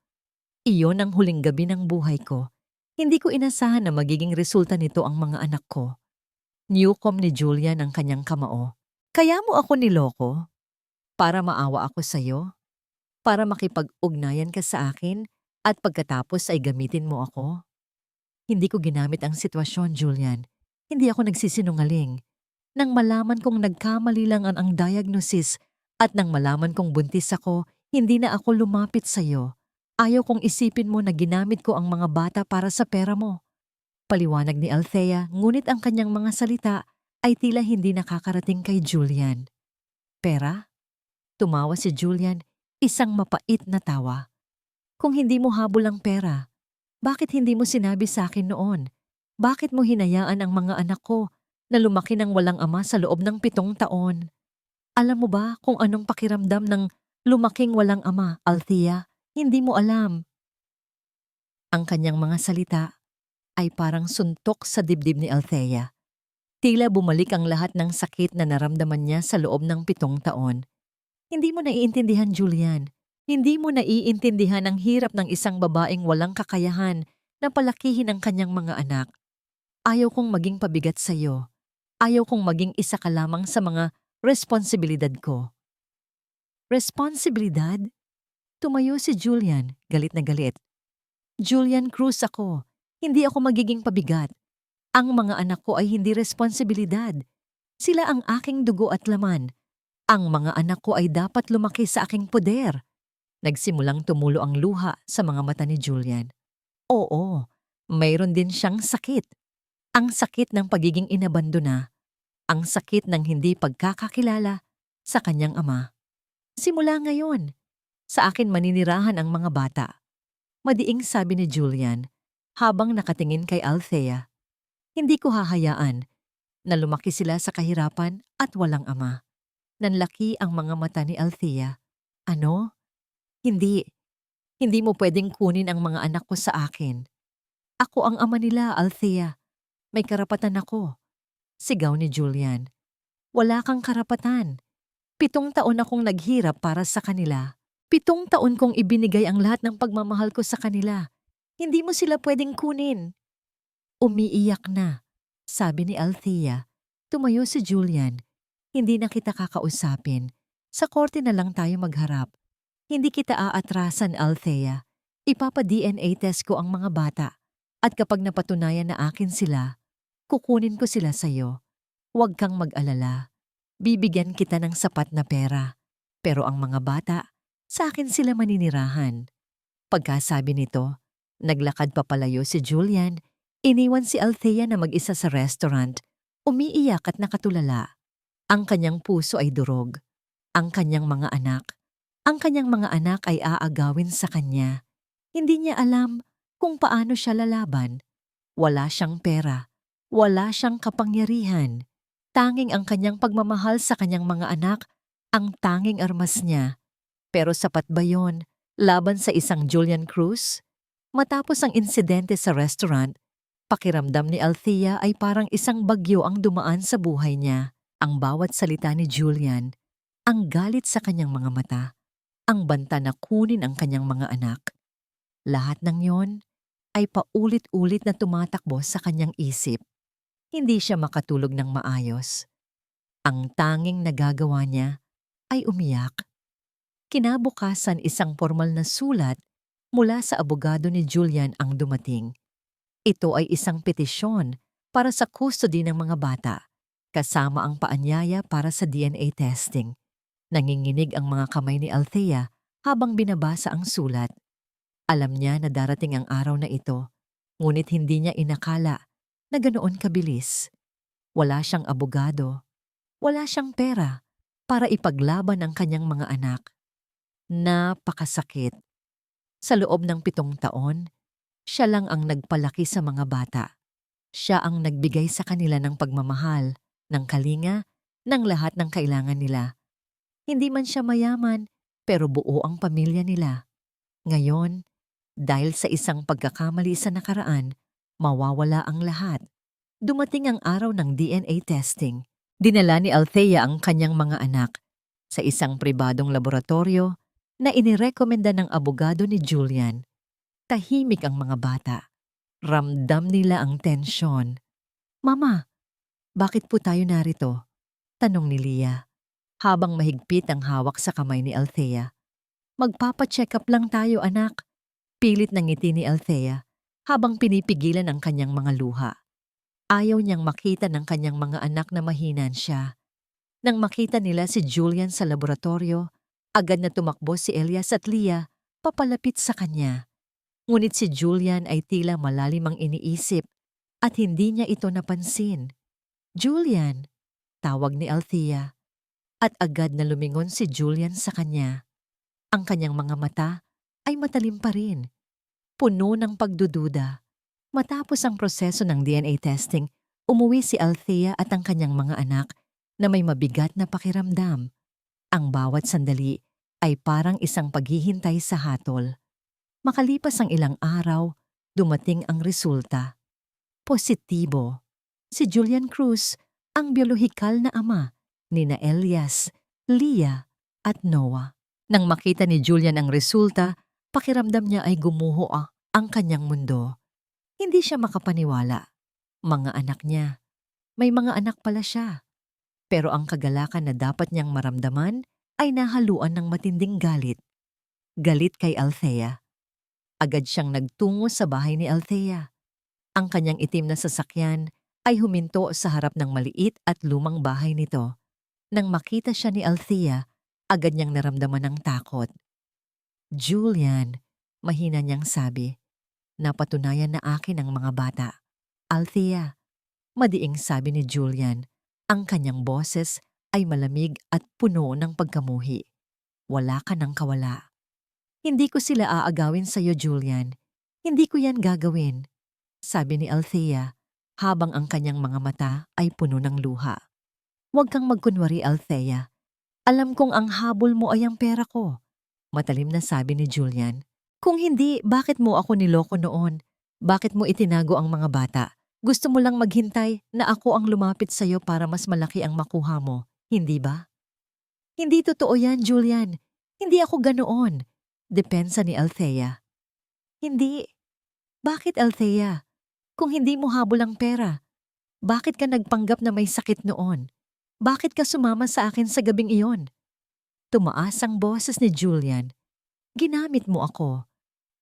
iyon ang huling gabi ng buhay ko. Hindi ko inasahan na magiging resulta nito ang mga anak ko. Niyukom ni Julian ang kanyang kamao. Kaya mo ako niloko? Para maawa ako sa iyo? Para makipag-ugnayan ka sa akin at pagkatapos ay gamitin mo ako? Hindi ko ginamit ang sitwasyon, Julian. Hindi ako nagsisinungaling. Nang malaman kong nagkamali lang ang diagnosis at nang malaman kong buntis ako, hindi na ako lumapit sa iyo. Ayaw kong isipin mo na ginamit ko ang mga bata para sa pera mo. Paliwanag ni Althea, ngunit ang kanyang mga salita ay tila hindi nakakarating kay Julian. Pera? Tumawa si Julian, isang mapait na tawa. Kung hindi mo habol ang pera, bakit hindi mo sinabi sa akin noon? Bakit mo hinayaan ang mga anak ko na lumaki ng walang ama sa loob ng 7 taon? Alam mo ba kung anong pakiramdam ng Lumaking walang ama, Althea. Hindi mo alam. Ang kanyang mga salita ay parang suntok sa dibdib ni Althea. Tila bumalik ang lahat ng sakit na naramdaman niya sa loob ng 7 taon. Hindi mo naiintindihan, Julian. Hindi mo naiintindihan ang hirap ng isang babaeng walang kakayahan na palakihin ang kanyang mga anak. Ayaw kong maging pabigat sa iyo. Ayaw kong maging isa ka lamang sa mga responsibilidad ko. Responsibilidad? Tumayo si Julian, galit na galit. Julian Cruz ako. Hindi ako magiging pabigat. Ang mga anak ko ay hindi responsibilidad. Sila ang aking dugo at laman. Ang mga anak ko ay dapat lumaki sa aking poder. Nagsimulang tumulo ang luha sa mga mata ni Julian. Oo, mayroon din siyang sakit. Ang sakit ng pagiging inabandona. Ang sakit ng hindi pagkakakilala sa kanyang ama. Simula ngayon, sa akin maninirahan ang mga bata. Madiing sabi ni Julian habang nakatingin kay Althea. Hindi ko hahayaan na lumaki sila sa kahirapan at walang ama. Nanlaki ang mga mata ni Althea. Ano? Hindi. Hindi mo pwedeng kunin ang mga anak ko sa akin. Ako ang ama nila, Althea. May karapatan ako. Sigaw ni Julian. Wala kang karapatan. 7 taon akong naghirap para sa kanila. 7 taon kong ibinigay ang lahat ng pagmamahal ko sa kanila. Hindi mo sila pwedeng kunin. Umiiyak na, sabi ni Althea. Tumayo si Julian. Hindi na kita kakausapin. Sa korte na lang tayo magharap. Hindi kita aatrasan, Althea. Ipapa-DNA test ko ang mga bata. At kapag napatunayan na akin sila, kukunin ko sila sa'yo. Huwag kang mag-alala. Bibigyan kita ng sapat na pera. Pero ang mga bata, sa akin sila maninirahan. Pagkasabi nito, naglakad papalayo si Julian. Iniwan si Althea na mag-isa sa restaurant. Umiiyak at nakatulala. Ang kanyang puso ay durog. Ang kanyang mga anak. Ang kanyang mga anak ay aagawin sa kanya. Hindi niya alam kung paano siya lalaban. Wala siyang pera. Wala siyang kapangyarihan. Tanging ang kanyang pagmamahal sa kanyang mga anak ang tanging armas niya. Pero sapat ba yon laban sa isang Julian Cruz? Matapos ang insidente sa restaurant, pakiramdam ni Althea ay parang isang bagyo ang dumaan sa buhay niya. Ang bawat salita ni Julian, ang galit sa kanyang mga mata, ang banta na kunin ang kanyang mga anak. Lahat ng yon ay paulit-ulit na tumatakbo sa kanyang isip. Hindi siya makatulog ng maayos. Ang tanging nagagawa niya ay umiyak. Kinabukasan isang formal na sulat mula sa abogado ni Julian ang dumating. Ito ay isang petisyon para sa custody ng mga bata, kasama ang paanyaya para sa DNA testing. Nanginginig ang mga kamay ni Althea habang binabasa ang sulat. Alam niya na darating ang araw na ito, ngunit hindi niya inakala na ganoon kabilis. Wala siyang abogado, wala siyang pera para ipaglaban ang kanyang mga anak. Napakasakit. Sa loob ng 7 taon, siya lang ang nagpalaki sa mga bata. Siya ang nagbigay sa kanila ng pagmamahal, ng kalinga, ng lahat ng kailangan nila. Hindi man siya mayaman, pero buo ang pamilya nila. Ngayon, dahil sa isang pagkakamali sa nakaraan, mawawala ang lahat. Dumating ang araw ng DNA testing. Dinala ni Althea ang kanyang mga anak sa isang pribadong laboratorio na inirekomenda ng abogado ni Julian. Tahimik ang mga bata. Ramdam nila ang tensyon. Mama, bakit po tayo narito? Tanong ni Leah, habang mahigpit ang hawak sa kamay ni Althea. Magpapa-check up lang tayo, anak. Pilit ng ngiti ni Althea habang pinipigilan ang kanyang mga luha. Ayaw niyang makita ng kanyang mga anak na mahinan siya. Nang makita nila si Julian sa laboratorio, agad na tumakbo si Elias at Leah papalapit sa kanya. Ngunit si Julian ay tila malalim ang iniisip at hindi niya ito napansin. Julian, tawag ni Althea. At agad na lumingon si Julian sa kanya. Ang kanyang mga mata ay matalim pa rin. Puno ng pagdududa. Matapos ang proseso ng DNA testing, umuwi si Althea at ang kanyang mga anak na may mabigat na pakiramdam. Ang bawat sandali ay parang isang paghihintay sa hatol. Makalipas ang ilang araw, dumating ang resulta. Positibo. Si Julian Cruz ang biolohikal na ama ni na Elias, Leah at Noah. Nang makita ni Julian ang resulta, pakiramdam niya ay gumuho ang kanyang mundo. Hindi siya makapaniwala. Mga anak niya. May mga anak pala siya. Pero ang kagalakan na dapat niyang maramdaman ay nahaluan ng matinding galit. Galit kay Althea. Agad siyang nagtungo sa bahay ni Althea. Ang kanyang itim na sasakyan ay huminto sa harap ng maliit at lumang bahay nito. Nang makita siya ni Althea, agad niyang naramdaman ng takot. Julian, mahina niyang sabi, napatunayan na akin ang mga bata. Althea, madiing sabi ni Julian, ang kanyang boses ay malamig at puno ng pagkamuhi. Wala ka ng kawala. Hindi ko sila aagawin sa iyo, Julian. Hindi ko yan gagawin, sabi ni Althea habang ang kanyang mga mata ay puno ng luha. Huwag kang magkunwari, Althea. Alam kong ang habol mo ay ang pera ko, matalim na sabi ni Julian. Kung hindi, bakit mo ako niloko noon? Bakit mo itinago ang mga bata? Gusto mo lang maghintay na ako ang lumapit sa iyo para mas malaki ang makuha mo, hindi ba? Hindi totoo yan, Julian. Hindi ako ganoon. Depensa ni Althea. Hindi. Bakit, Althea? Kung hindi mo habol ang pera, bakit ka nagpanggap na may sakit noon? Bakit ka sumama sa akin sa gabing iyon? Tumaas ang boses ni Julian. Ginamit mo ako.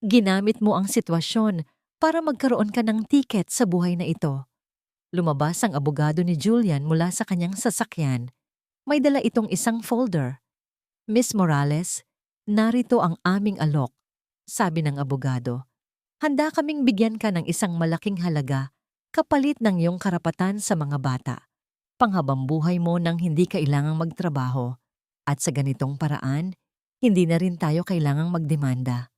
Ginamit mo ang sitwasyon para magkaroon ka ng tiket sa buhay na ito. Lumabas ang abogado ni Julian mula sa kanyang sasakyan. May dala itong isang folder. Miss Morales, narito ang aming alok, sabi ng abogado. Handa kaming bigyan ka ng isang malaking halaga kapalit ng iyong karapatan sa mga bata. Panghabang buhay mo nang hindi kailangang magtrabaho. At sa ganitong paraan, hindi na rin tayo kailangang magdemanda.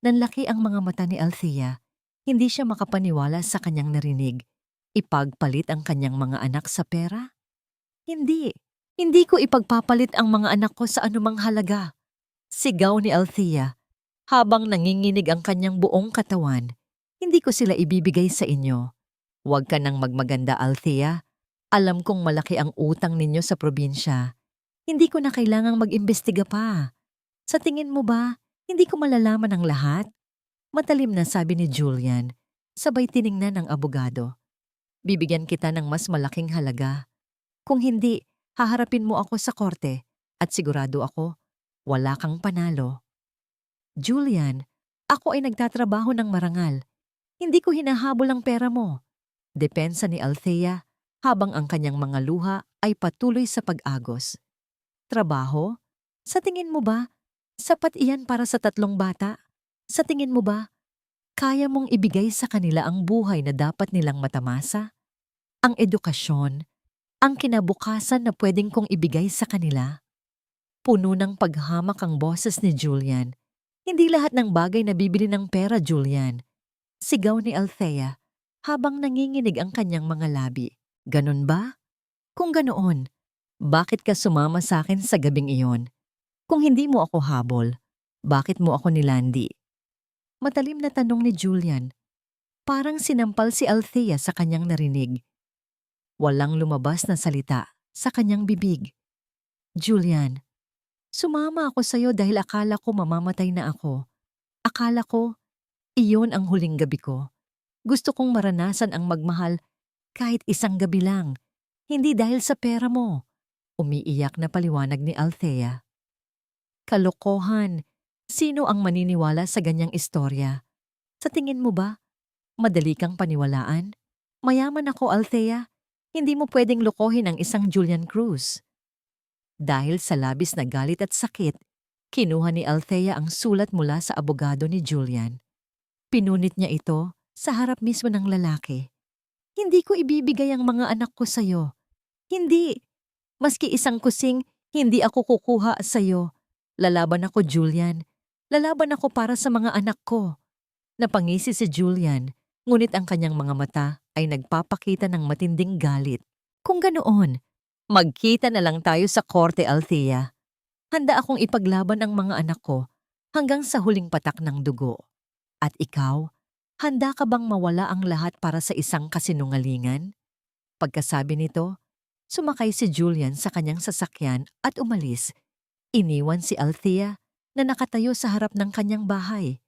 Nanlaki ang mga mata ni Althea. Hindi siya makapaniwala sa kanyang narinig. Ipagpalit ang kanyang mga anak sa pera? Hindi. Hindi ko ipagpapalit ang mga anak ko sa anumang halaga. Sigaw ni Althea. Habang nanginginig ang kanyang buong katawan, hindi ko sila ibibigay sa inyo. Huwag ka nang magmaganda, Althea. Alam kong malaki ang utang ninyo sa probinsya. Hindi ko na kailangang mag-imbestiga pa. Sa tingin mo ba, hindi ko malalaman ang lahat? Matalim na sabi ni Julian, sabay tiningnan ng abogado. Bibigyan kita ng mas malaking halaga. Kung hindi, haharapin mo ako sa korte at sigurado ako, wala kang panalo. Julian, ako ay nagtatrabaho ng marangal. Hindi ko hinahabol ang pera mo. Depensa ni Althea habang ang kanyang mga luha ay patuloy sa pag-agos. Trabaho? Sa tingin mo ba, sapat iyan para sa 3 bata? Sa tingin mo ba, kaya mong ibigay sa kanila ang buhay na dapat nilang matamasa? Ang edukasyon, ang kinabukasan na pwedeng kong ibigay sa kanila? Puno ng paghamak ang boses ni Julian. Hindi lahat ng bagay na bibili ng pera, Julian. Sigaw ni Althea habang nanginginig ang kanyang mga labi. Ganon ba? Kung ganoon, bakit ka sumama sa akin sa gabing iyon? Kung hindi mo ako habol, bakit mo ako nilandi? Matalim na tanong ni Julian. Parang sinampal si Althea sa kanyang narinig. Walang lumabas na salita sa kanyang bibig. Julian, sumama ako sa'yo dahil akala ko mamamatay na ako. Akala ko, iyon ang huling gabi ko. Gusto kong maranasan ang magmahal kahit isang gabi lang. Hindi dahil sa pera mo. Umiiyak na paliwanag ni Althea. Kalokohan. Sino ang maniniwala sa ganyang istorya? Sa tingin mo ba, madali kang paniwalaan? Mayaman ako, Althea. Hindi mo pwedeng lokohin ang isang Julian Cruz. Dahil sa labis na galit at sakit, kinuha ni Althea ang sulat mula sa abogado ni Julian. Pinunit niya ito sa harap mismo ng lalaki. Hindi ko ibibigay ang mga anak ko sa'yo. Hindi. Maski isang kusing, hindi ako kukuha sa'yo. Lalaban ako, Julian. Lalaban ako para sa mga anak ko. Napangisi si Julian, ngunit ang kanyang mga mata ay nagpapakita ng matinding galit. Kung ganoon, magkita na lang tayo sa korte, Althea. Handa akong ipaglaban ang mga anak ko hanggang sa huling patak ng dugo. At ikaw, handa ka bang mawala ang lahat para sa isang kasinungalingan? Pagkasabi nito, sumakay si Julian sa kanyang sasakyan at umalis. Iniwan si Althea na nakatayo sa harap ng kanyang bahay,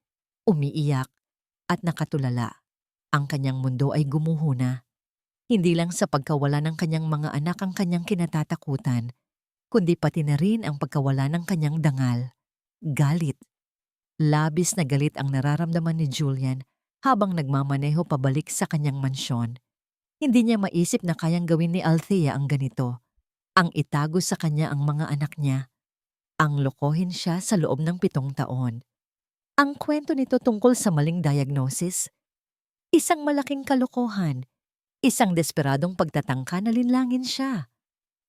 umiiyak at nakatulala. Ang kanyang mundo ay gumuho na. Hindi lang sa pagkawala ng kanyang mga anak ang kanyang kinatatakutan, kundi pati na rin ang pagkawala ng kanyang dangal. Galit. Labis na galit ang nararamdaman ni Julian habang nagmamaneho pabalik sa kanyang mansyon. Hindi niya maisip na kayang gawin ni Althea ang ganito. Ang itago sa kanya ang mga anak niya. Ang lokohin siya sa loob ng 7 taon. Ang kwento nito tungkol sa maling diagnosis. Isang malaking kalokohan. Isang desperadong pagtatangka na linlangin siya.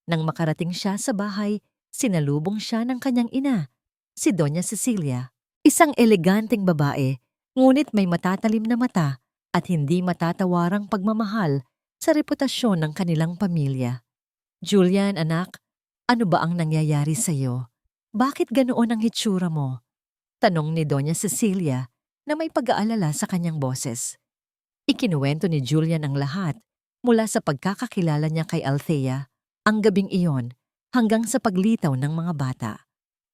Nang makarating siya sa bahay, sinalubong siya ng kanyang ina, si Doña Cecilia. Isang eleganteng babae, ngunit may matatalim na mata at hindi matatawarang pagmamahal sa reputasyon ng kanilang pamilya. Julian, anak, ano ba ang nangyayari sa iyo? Bakit ganoon ang hitsura mo? Tanong ni Doña Cecilia na may pag-aalala sa kanyang boses. Ikinuwento ni Julian ang lahat mula sa pagkakakilala niya kay Althea, ang gabing iyon, hanggang sa paglitaw ng mga bata.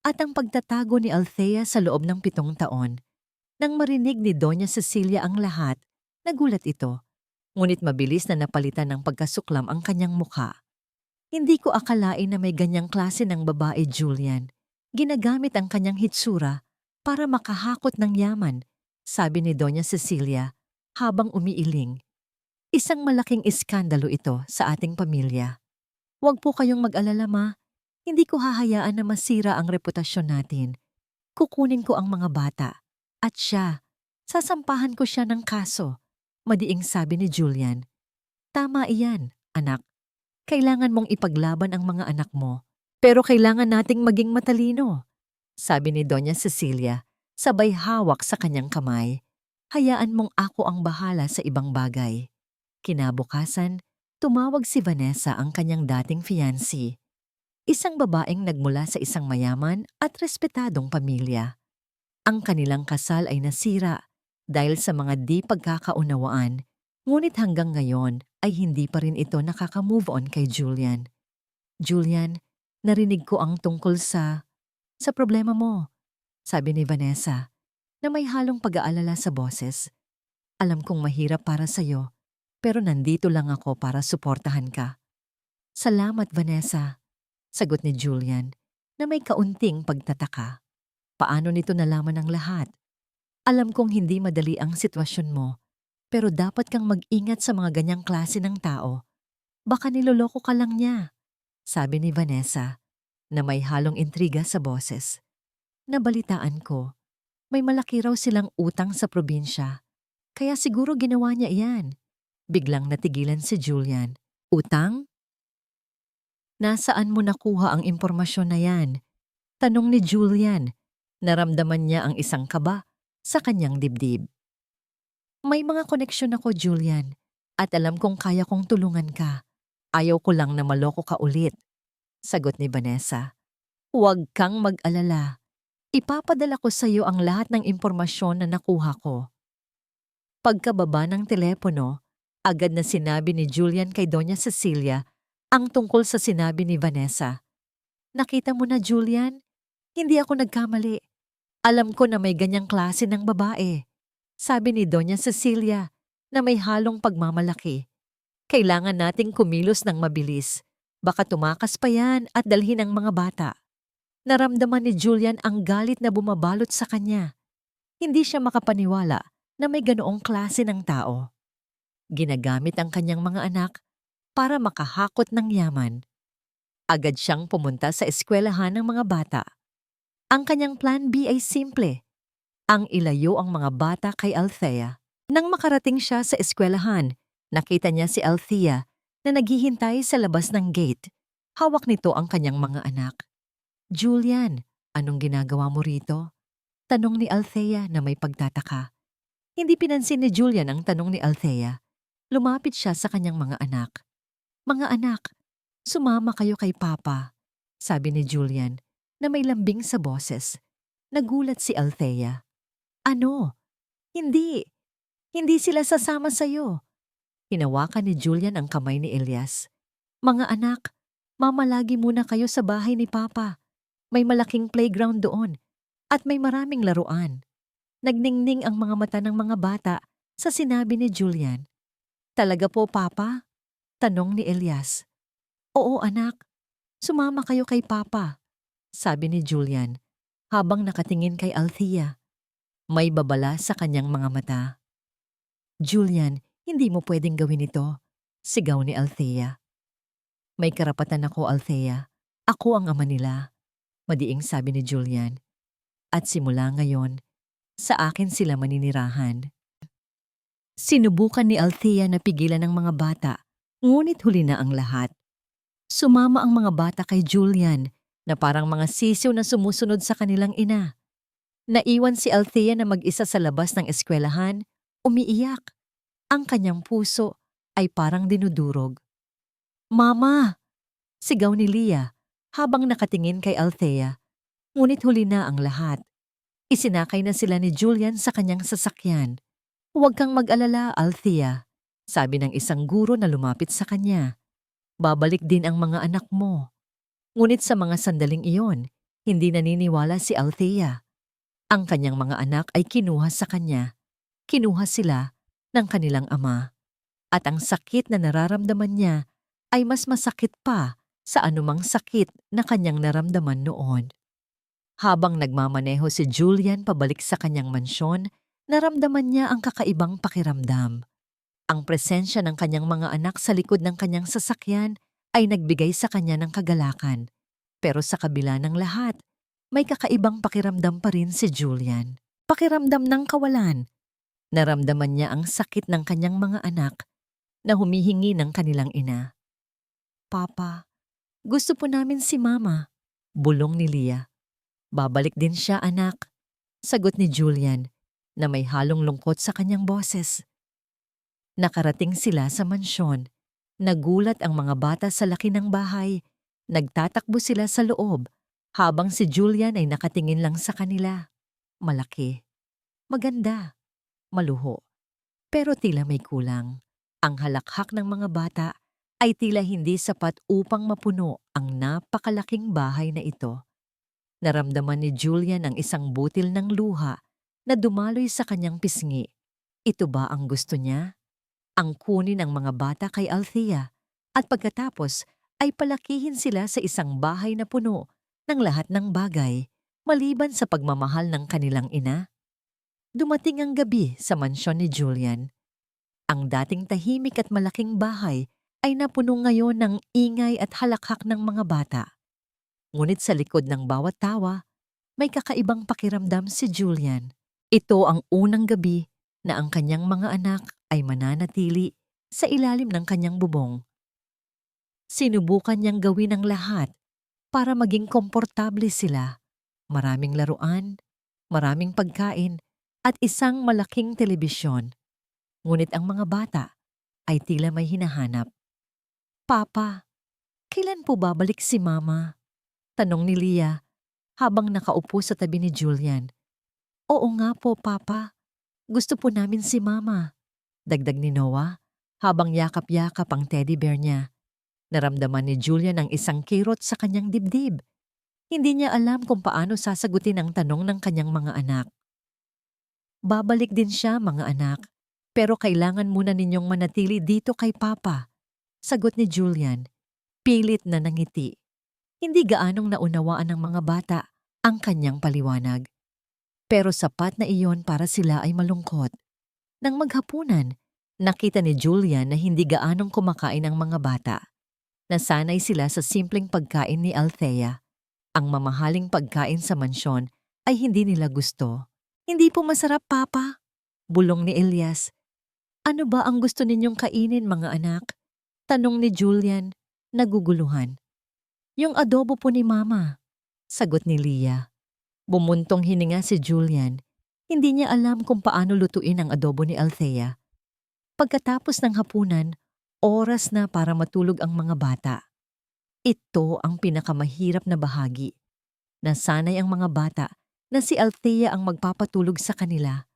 At ang pagtatago ni Althea sa loob ng 7 taon. Nang marinig ni Doña Cecilia ang lahat, nagulat ito. Ngunit mabilis na napalitan ng pagkasuklam ang kanyang mukha. Hindi ko akalain na may ganyang klase ng babae, Julian. Ginagamit ang kanyang hitsura para makahakot ng yaman, sabi ni Doña Cecilia habang umiiling. Isang malaking iskandalo ito sa ating pamilya. Huwag po kayong mag-alala, ma. Hindi ko hahayaan na masira ang reputasyon natin. Kukunin ko ang mga bata. At siya, sasampahan ko siya ng kaso, madiing sabi ni Julian. Tama iyan, anak. Kailangan mong ipaglaban ang mga anak mo. Pero kailangan nating maging matalino, sabi ni Doña Cecilia, sabay hawak sa kanyang kamay. Hayaan mong ako ang bahala sa ibang bagay. Kinabukasan, tumawag si Vanessa, ang kanyang dating fiancé. Isang babaeng nagmula sa isang mayaman at respetadong pamilya. Ang kanilang kasal ay nasira dahil sa mga di pagkakaunawaan, ngunit hanggang ngayon ay hindi pa rin ito nakaka-move on kay Julian. Julian, narinig ko ang tungkol sa problema mo, sabi ni Vanessa, na may halong pag-aalala sa boses. Alam kong mahirap para sa'yo, pero nandito lang ako para suportahan ka. Salamat, Vanessa. Sagot ni Julian na may kaunting pagtataka. Paano nito nalaman ang lahat? Alam kong hindi madali ang sitwasyon mo, pero dapat kang mag-ingat sa mga ganyang klase ng tao. Baka niloloko ka lang niya, sabi ni Vanessa na may halong intriga sa boses. Nabalitaan ko, may malaki raw silang utang sa probinsya, kaya siguro ginawa niya iyan. Biglang natigilan si Julian. Utang? Nasaan mo nakuha ang impormasyon na yan? Tanong ni Julian. Naramdaman niya ang isang kaba sa kanyang dibdib. May mga koneksyon ako, Julian, at alam kong kaya kong tulungan ka. Ayaw ko lang na maloko ka ulit, sagot ni Vanessa. Huwag kang mag-alala. Ipapadala ko sa iyo ang lahat ng impormasyon na nakuha ko. Pagkababa ng telepono, agad na sinabi ni Julian kay Doña Cecilia ang tungkol sa sinabi ni Vanessa. Nakita mo na, Julian? Hindi ako nagkamali. Alam ko na may ganyang klase ng babae, sabi ni Doña Cecilia na may halong pagmamalaki. Kailangan nating kumilos ng mabilis. Baka tumakas pa yan at dalhin ang mga bata. Naramdaman ni Julian ang galit na bumabalot sa kanya. Hindi siya makapaniwala na may ganoong klase ng tao. Ginagamit ang kanyang mga anak para makahakot ng yaman. Agad siyang pumunta sa eskwelahan ng mga bata. Ang kanyang plan B ay simple, ang ilayo ang mga bata kay Althea. Nang makarating siya sa eskwelahan, nakita niya si Althea na naghihintay sa labas ng gate. Hawak nito ang kanyang mga anak. Julian, anong ginagawa mo rito? Tanong ni Althea na may pagtataka. Hindi pinansin ni Julian ang tanong ni Althea. Lumapit siya sa kanyang mga anak. Mga anak, sumama kayo kay Papa, sabi ni Julian na may lambing sa boses. Nagulat si Althea. Ano? Hindi. Hindi sila sasama sa'yo. Hinawakan ni Julian ang kamay ni Elias. Mga anak, mamalagi muna kayo sa bahay ni Papa. May malaking playground doon at may maraming laruan. Nagningning ang mga mata ng mga bata sa sinabi ni Julian. Talaga po, Papa? Tanong ni Elias. Oo, anak. Sumama kayo kay Papa, sabi ni Julian habang nakatingin kay Althea. May babala sa kanyang mga mata. Julian, hindi mo pwedeng gawin ito, sigaw ni Althea. May karapatan ako, Althea. Ako ang ama nila, madiing sabi ni Julian. At simula ngayon, sa akin sila maninirahan. Sinubukan ni Althea na pigilan ng mga bata, ngunit huli na ang lahat. Sumama ang mga bata kay Julian na parang mga sisiw na sumusunod sa kanilang ina. Naiwan si Althea na mag-isa sa labas ng eskwelahan, umiiyak. Ang kanyang puso ay parang dinudurog. Mama! Sigaw ni Leah habang nakatingin kay Althea. Ngunit huli na ang lahat. Isinakay na sila ni Julian sa kanyang sasakyan. Huwag kang mag-alala, Althea, sabi ng isang guro na lumapit sa kanya. Babalik din ang mga anak mo. Ngunit sa mga sandaling iyon, hindi naniniwala si Althea. Ang kanyang mga anak ay kinuha sa kanya. Kinuha sila ng kanilang ama. At ang sakit na nararamdaman niya ay mas masakit pa sa anumang sakit na kanyang naramdaman noon. Habang nagmamaneho si Julian pabalik sa kanyang mansyon, naramdaman niya ang kakaibang pakiramdam. Ang presensya ng kanyang mga anak sa likod ng kanyang sasakyan ay nagbigay sa kanya ng kagalakan. Pero sa kabila ng lahat, may kakaibang pakiramdam pa rin si Julian. Pakiramdam ng kawalan. Naramdaman niya ang sakit ng kanyang mga anak na humihingi ng kanilang ina. Papa, gusto po namin si Mama, bulong ni Leah. Babalik din siya, anak, sagot ni Julian na may halong lungkot sa kanyang boses. Nakarating sila sa mansyon. Nagulat ang mga bata sa laki ng bahay. Nagtatakbo sila sa loob habang si Julian ay nakatingin lang sa kanila. Malaki, maganda, maluho, pero tila may kulang. Ang halakhak ng mga bata ay tila hindi sapat upang mapuno ang napakalaking bahay na ito. Naramdaman ni Julian ang isang butil ng luha na dumaloy sa kanyang pisngi. Ito ba ang gusto niya? Ang kunin ang mga bata kay Althea at pagkatapos ay palakihin sila sa isang bahay na puno ng lahat ng bagay maliban sa pagmamahal ng kanilang ina? Dumating ang gabi sa mansyon ni Julian. Ang dating tahimik at malaking bahay ay napuno ngayon ng ingay at halakhak ng mga bata. Ngunit sa likod ng bawat tawa, may kakaibang pakiramdam si Julian. Ito ang unang gabi na ang kanyang mga anak ay mananatili sa ilalim ng kanyang bubong. Sinubukan niyang gawin ang lahat para maging komportable sila. Maraming laruan, maraming pagkain, at isang malaking telebisyon. Ngunit ang mga bata ay tila may hinahanap. Papa, kailan po babalik si Mama? Tanong ni Leah habang nakaupo sa tabi ni Julian. Oo nga po, Papa. Gusto po namin si Mama. Dagdag ni Noah habang yakap-yakap ang teddy bear niya. Naramdaman ni Julian ang isang kirot sa kanyang dibdib. Hindi niya alam kung paano sasagutin ang tanong ng kanyang mga anak. Babalik din siya, mga anak, pero kailangan muna ninyong manatili dito kay Papa, sagot ni Julian. Pilit na nangiti. Hindi gaanong naunawaan ng mga bata ang kanyang paliwanag. Pero sapat na iyon para sila ay malungkot. Nang maghapunan, nakita ni Julian na hindi gaanong kumakain ang mga bata. Nasanay sila sa simpleng pagkain ni Althea. Ang mamahaling pagkain sa mansyon ay hindi nila gusto. Hindi po masarap, Papa, bulong ni Elias. Ano ba ang gusto ninyong kainin, mga anak? Tanong ni Julian, naguguluhan. Yung adobo po ni Mama, sagot ni Leah. Bumuntong hininga si Julian. Hindi niya alam kung paano lutuin ang adobo ni Althea. Pagkatapos ng hapunan, oras na para matulog ang mga bata. Ito ang pinakamahirap na bahagi. Nasanay ang mga bata na si Althea ang magpapatulog sa kanila.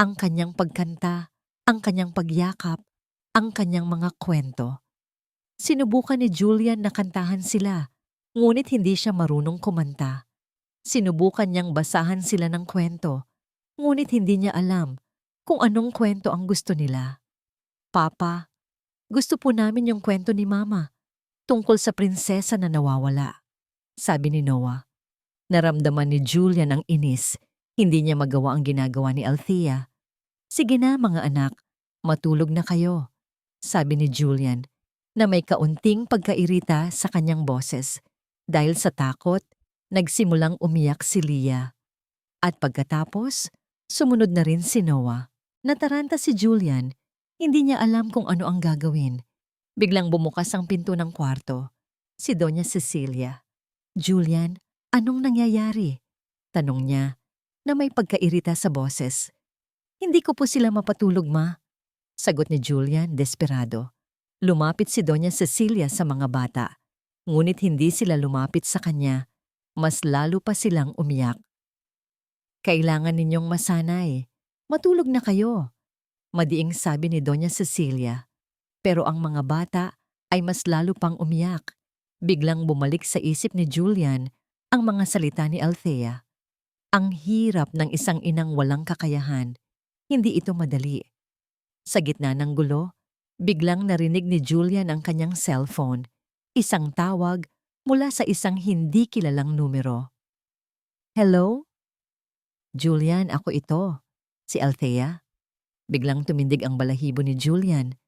Ang kanyang pagkanta, ang kanyang pagyakap, ang kanyang mga kwento. Sinubukan ni Julian na kantahan sila, ngunit hindi siya marunong kumanta. Sinubukan niyang basahan sila ng kwento, ngunit hindi niya alam kung anong kwento ang gusto nila. Papa, gusto po namin yung kwento ni Mama tungkol sa prinsesa na nawawala, sabi ni Noah. Naramdaman ni Julian ang inis. Hindi niya magawa ang ginagawa ni Althea. Sige na mga anak, matulog na kayo, sabi ni Julian na may kaunting pagkairita sa kanyang boses. Dahil sa takot, nagsimulang umiyak si Leah. At pagkatapos, sumunod na rin si Noah. Nataranta si Julian. Hindi niya alam kung ano ang gagawin. Biglang bumukas ang pinto ng kwarto. Si Doña Cecilia. Julian, anong nangyayari? Tanong niya na may pagkairita sa boses. Hindi ko po sila mapatulog, ma. Sagot ni Julian, desperado. Lumapit si Doña Cecilia sa mga bata. Ngunit hindi sila lumapit sa kanya. Mas lalo pa silang umiyak. Kailangan ninyong masanay. Matulog na kayo, madiing sabi ni Doña Cecilia. Pero ang mga bata ay mas lalo pang umiyak. Biglang bumalik sa isip ni Julian ang mga salita ni Althea. Ang hirap ng isang inang walang kakayahan. Hindi ito madali. Sa gitna ng gulo, biglang narinig ni Julian ang kanyang cellphone. Isang tawag mula sa isang hindi kilalang numero. Hello? Julian, ako ito. Si Althea. Biglang tumindig ang balahibo ni Julian.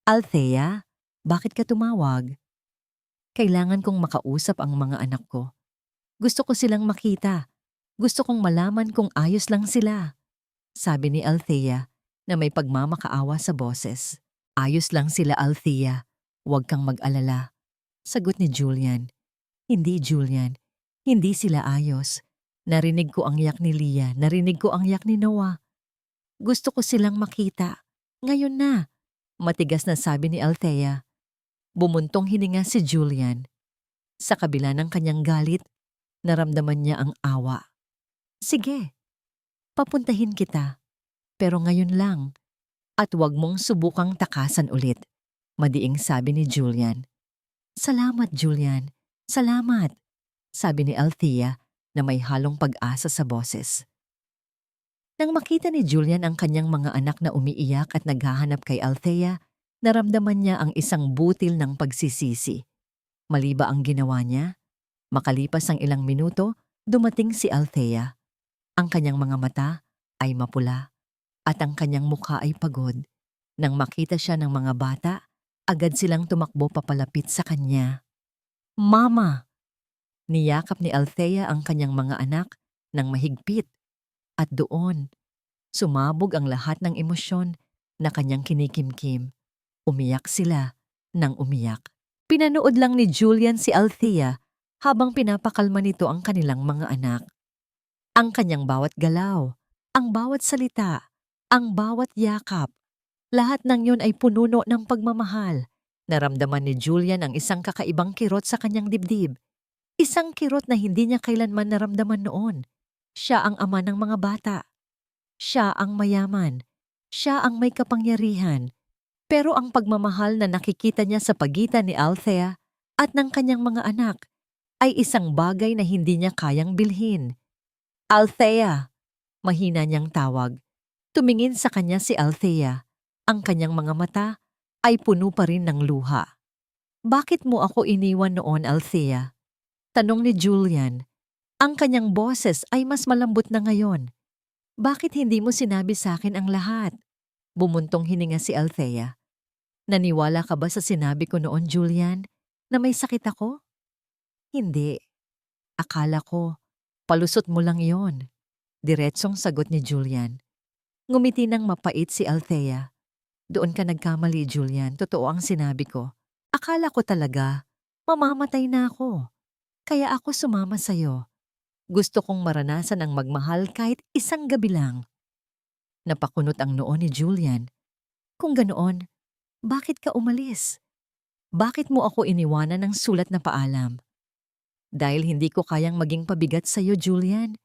Althea, bakit ka tumawag? Kailangan kong makausap ang mga anak ko. Gusto ko silang makita. Gusto kong malaman kung ayos lang sila. Sabi ni Althea na may pagmamakaawa sa boses. Ayos lang sila, Althea. Huwag kang mag-alala. Sagot ni Julian. Hindi, Julian. Hindi sila ayos. Narinig ko ang yak ni Leah. Narinig ko ang yak ni Noah. Gusto ko silang makita. Ngayon na. Matigas na sabi ni Althea. Bumuntong hininga si Julian. Sa kabila ng kanyang galit, naramdaman niya ang awa. Sige, papuntahin kita. Pero ngayon lang. At huwag mong subukang takasan ulit. Madiing sabi ni Julian. Salamat, Julian. Salamat. Sabi ni Althea na may halong pag-asa sa boses. Nang makita ni Julian ang kanyang mga anak na umiiyak at naghahanap kay Althea, naramdaman niya ang isang butil ng pagsisisi. Mali ba ang ginawa niya? Makalipas ang ilang minuto, dumating si Althea. Ang kanyang mga mata ay mapula at ang kanyang mukha ay pagod. Nang makita siya ng mga bata, agad silang tumakbo papalapit sa kanya. Mama! Niyakap ni Althea ang kanyang mga anak ng mahigpit. At doon, sumabog ang lahat ng emosyon na kanyang kinikimkim. Umiyak sila nang umiyak. Pinanood lang ni Julian si Althea habang pinapakalma nito ang kanilang mga anak. Ang kanyang bawat galaw, ang bawat salita, ang bawat yakap, lahat ng yun ay pununo ng pagmamahal. Naramdaman ni Julian ang isang kakaibang kirot sa kanyang dibdib. Isang kirot na hindi niya kailanman naramdaman noon. Siya ang ama ng mga bata. Siya ang mayaman. Siya ang may kapangyarihan. Pero ang pagmamahal na nakikita niya sa pagitan ni Althea at ng kanyang mga anak ay isang bagay na hindi niya kayang bilhin. Althea! Mahina niyang tawag. Tumingin sa kanya si Althea. Ang kanyang mga mata ay puno pa rin ng luha. Bakit mo ako iniwan noon, Althea? Tanong ni Julian. Ang kanyang boses ay mas malambot na ngayon. Bakit hindi mo sinabi sa akin ang lahat? Bumuntong hininga si Althea. Naniwala ka ba sa sinabi ko noon, Julian, na may sakit ako? Hindi. Akala ko, palusot mo lang yon. Diretsong sagot ni Julian. Ngumiti ng mapait si Althea. Doon ka nagkamali, Julian. Totoo ang sinabi ko. Akala ko talaga, mamamatay na ako. Kaya ako sumama sa'yo. Gusto kong maranasan ang magmahal kahit isang gabi lang. Napakunot ang noo ni Julian. Kung ganoon, bakit ka umalis? Bakit mo ako iniwanan ng sulat na paalam? Dahil hindi ko kayang maging pabigat sa'yo, Julian.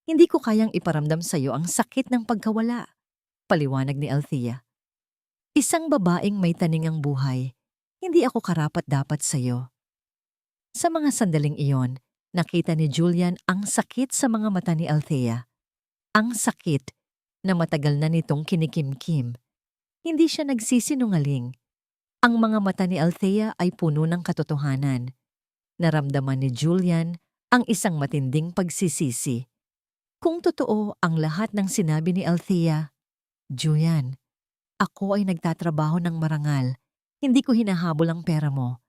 Hindi ko kayang iparamdam sa'yo ang sakit ng pagkawala, paliwanag ni Althea. Isang babaeng may taningang buhay, hindi ako karapat-dapat sa'yo. Sa mga sandaling iyon, nakita ni Julian ang sakit sa mga mata ni Althea. Ang sakit na matagal na nitong kinikimkim. Hindi siya nagsisinungaling. Ang mga mata ni Althea ay puno ng katotohanan. Naramdaman ni Julian ang isang matinding pagsisisi. Kung totoo ang lahat ng sinabi ni Althea, Julian, ako ay nagtatrabaho ng marangal. Hindi ko hinahabol ang pera mo.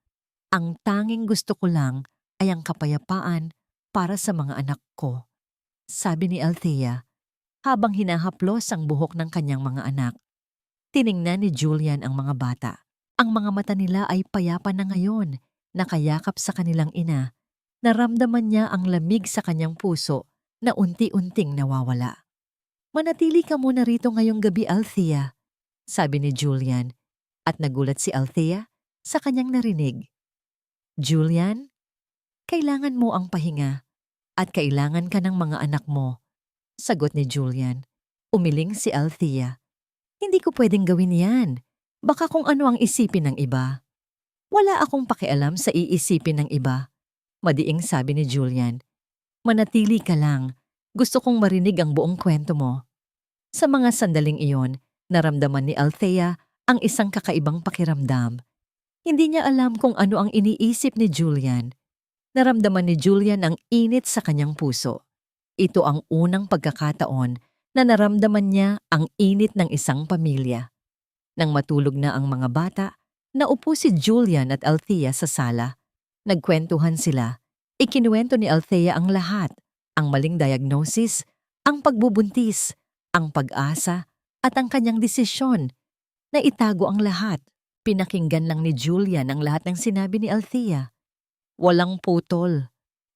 Ang tanging gusto ko lang ay ang kapayapaan para sa mga anak ko. Sabi ni Althea, habang hinahaplos ang buhok ng kanyang mga anak. Tiningnan ni Julian ang mga bata. Ang mga mata nila ay payapa na ngayon, nakayakap sa kanilang ina. Naramdaman niya ang lamig sa kanyang puso na unti-unting nawawala. Manatili ka muna rito ngayong gabi, Althea, sabi ni Julian, at nagulat si Althea sa kanyang narinig. Julian, kailangan mo ang pahinga at kailangan ka ng mga anak mo, sagot ni Julian. Umiling si Althea. Hindi ko pwedeng gawin yan. Baka kung ano ang isipin ng iba. Wala akong pakialam sa iisipin ng iba, madiing sabi ni Julian. Manatili ka lang. Gusto kong marinig ang buong kwento mo. Sa mga sandaling iyon, naramdaman ni Althea ang isang kakaibang pakiramdam. Hindi niya alam kung ano ang iniisip ni Julian. Naramdaman ni Julian ang init sa kanyang puso. Ito ang unang pagkakataon na naramdaman niya ang init ng isang pamilya. Nang matulog na ang mga bata, naupo si Julian at Althea sa sala. Nagkwentuhan sila. Ikinuwento ni Althea ang lahat, ang maling diagnosis, ang pagbubuntis, ang pag-asa, at ang kanyang desisyon na itago ang lahat. Pinakinggan lang ni Julian ang lahat ng sinabi ni Althea. Walang putol,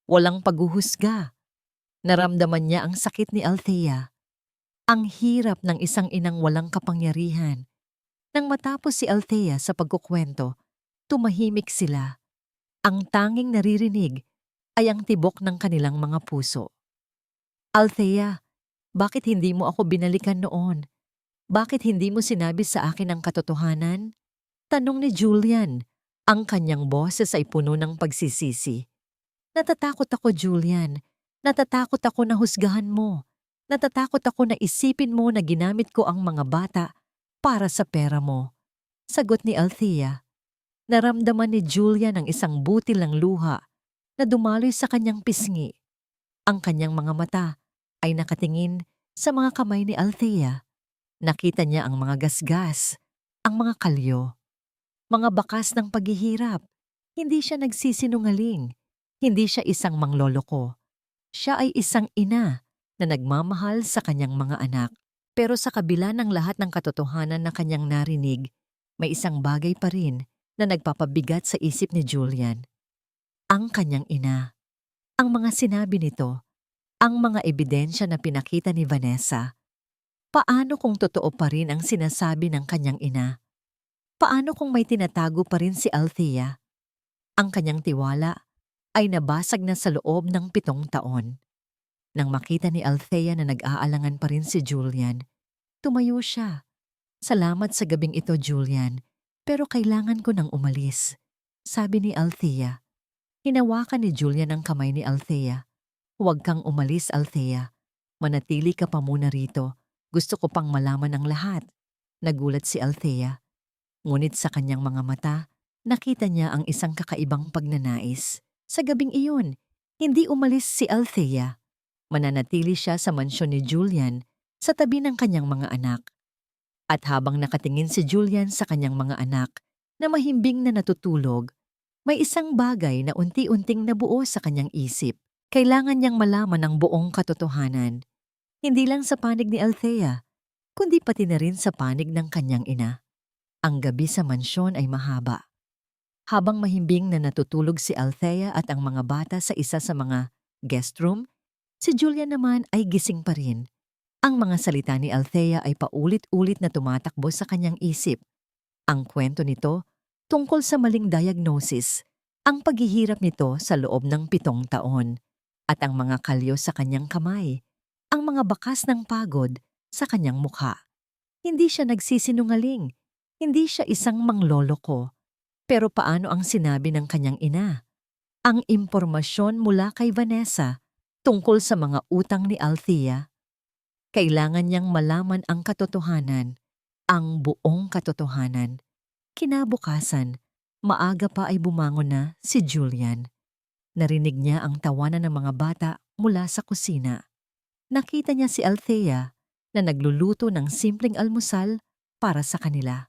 walang paghuhusga. Naramdaman niya ang sakit ni Althea. Ang hirap ng isang inang walang kapangyarihan. Nang matapos si Althea sa pagkukwento, tumahimik sila. Ang tanging naririnig ay ang tibok ng kanilang mga puso. Althea, bakit hindi mo ako binalikan noon? Bakit hindi mo sinabi sa akin ang katotohanan? Tanong ni Julian. Ang kanyang boses ay puno ng pagsisisi. Natatakot ako, Julian. Natatakot ako na husgahan mo. Natatakot ako na isipin mo na ginamit ko ang mga bata para sa pera mo. Sagot ni Althea. Naramdaman ni Julian ang isang butil ng luha na dumaloy sa kanyang pisngi. Ang kanyang mga mata ay nakatingin sa mga kamay ni Althea. Nakita niya ang mga gasgas, ang mga kalyo. Mga bakas ng paghihirap. Hindi siya nagsisinungaling. Hindi siya isang mangloloko. Siya ay isang ina na nagmamahal sa kanyang mga anak. Pero sa kabila ng lahat ng katotohanan na kanyang narinig, may isang bagay pa rin na nagpapabigat sa isip ni Julian. Ang kanyang ina. Ang mga sinabi nito, ang mga ebidensya na pinakita ni Vanessa. Paano kung totoo pa rin ang sinasabi ng kanyang ina? Paano kung may tinatago pa rin si Althea? Ang kanyang tiwala ay nabasag na sa loob ng 7 taon. Nang makita ni Althea na nag-aalangan pa rin si Julian, tumayo siya. Salamat sa gabing ito, Julian, pero kailangan ko nang umalis, sabi ni Althea. Hinawakan ni Julian ang kamay ni Althea. Huwag kang umalis, Althea. Manatili ka pa muna rito. Gusto ko pang malaman ang lahat. Nagulat si Althea. Ngunit sa kanyang mga mata, nakita niya ang isang kakaibang pagnanais. Sa gabing iyon, hindi umalis si Althea. Mananatili siya sa mansyon ni Julian sa tabi ng kanyang mga anak. At habang nakatingin si Julian sa kanyang mga anak na mahimbing na natutulog, may isang bagay na unti-unting nabuo sa kanyang isip. Kailangan niyang malaman ang buong katotohanan. Hindi lang sa panig ni Althea, kundi pati na rin sa panig ng kanyang ina. Ang gabi sa mansyon ay mahaba. Habang mahimbing na natutulog si Althea at ang mga bata sa isa sa mga guest room, si Julian naman ay gising pa rin. Ang mga salita ni Althea ay paulit-ulit na tumatakbo sa kanyang isip. Ang kwento nito tungkol sa maling diagnosis, Ang paghihirap nito sa loob ng 7 taon at ang mga kalyo sa kanyang kamay, ang mga bakas ng pagod sa kanyang mukha. Hindi siya nagsisinungaling, hindi siya isang mangloloko. Pero paano ang sinabi ng kanyang ina? Ang impormasyon mula kay Vanessa tungkol sa mga utang ni Althea. Kailangan niyang malaman ang katotohanan, ang buong katotohanan. Kinabukasan, maaga pa ay bumangon na si Julian. Narinig niya ang tawanan ng mga bata mula sa kusina. Nakita niya si Althea na nagluluto ng simpleng almusal para sa kanila.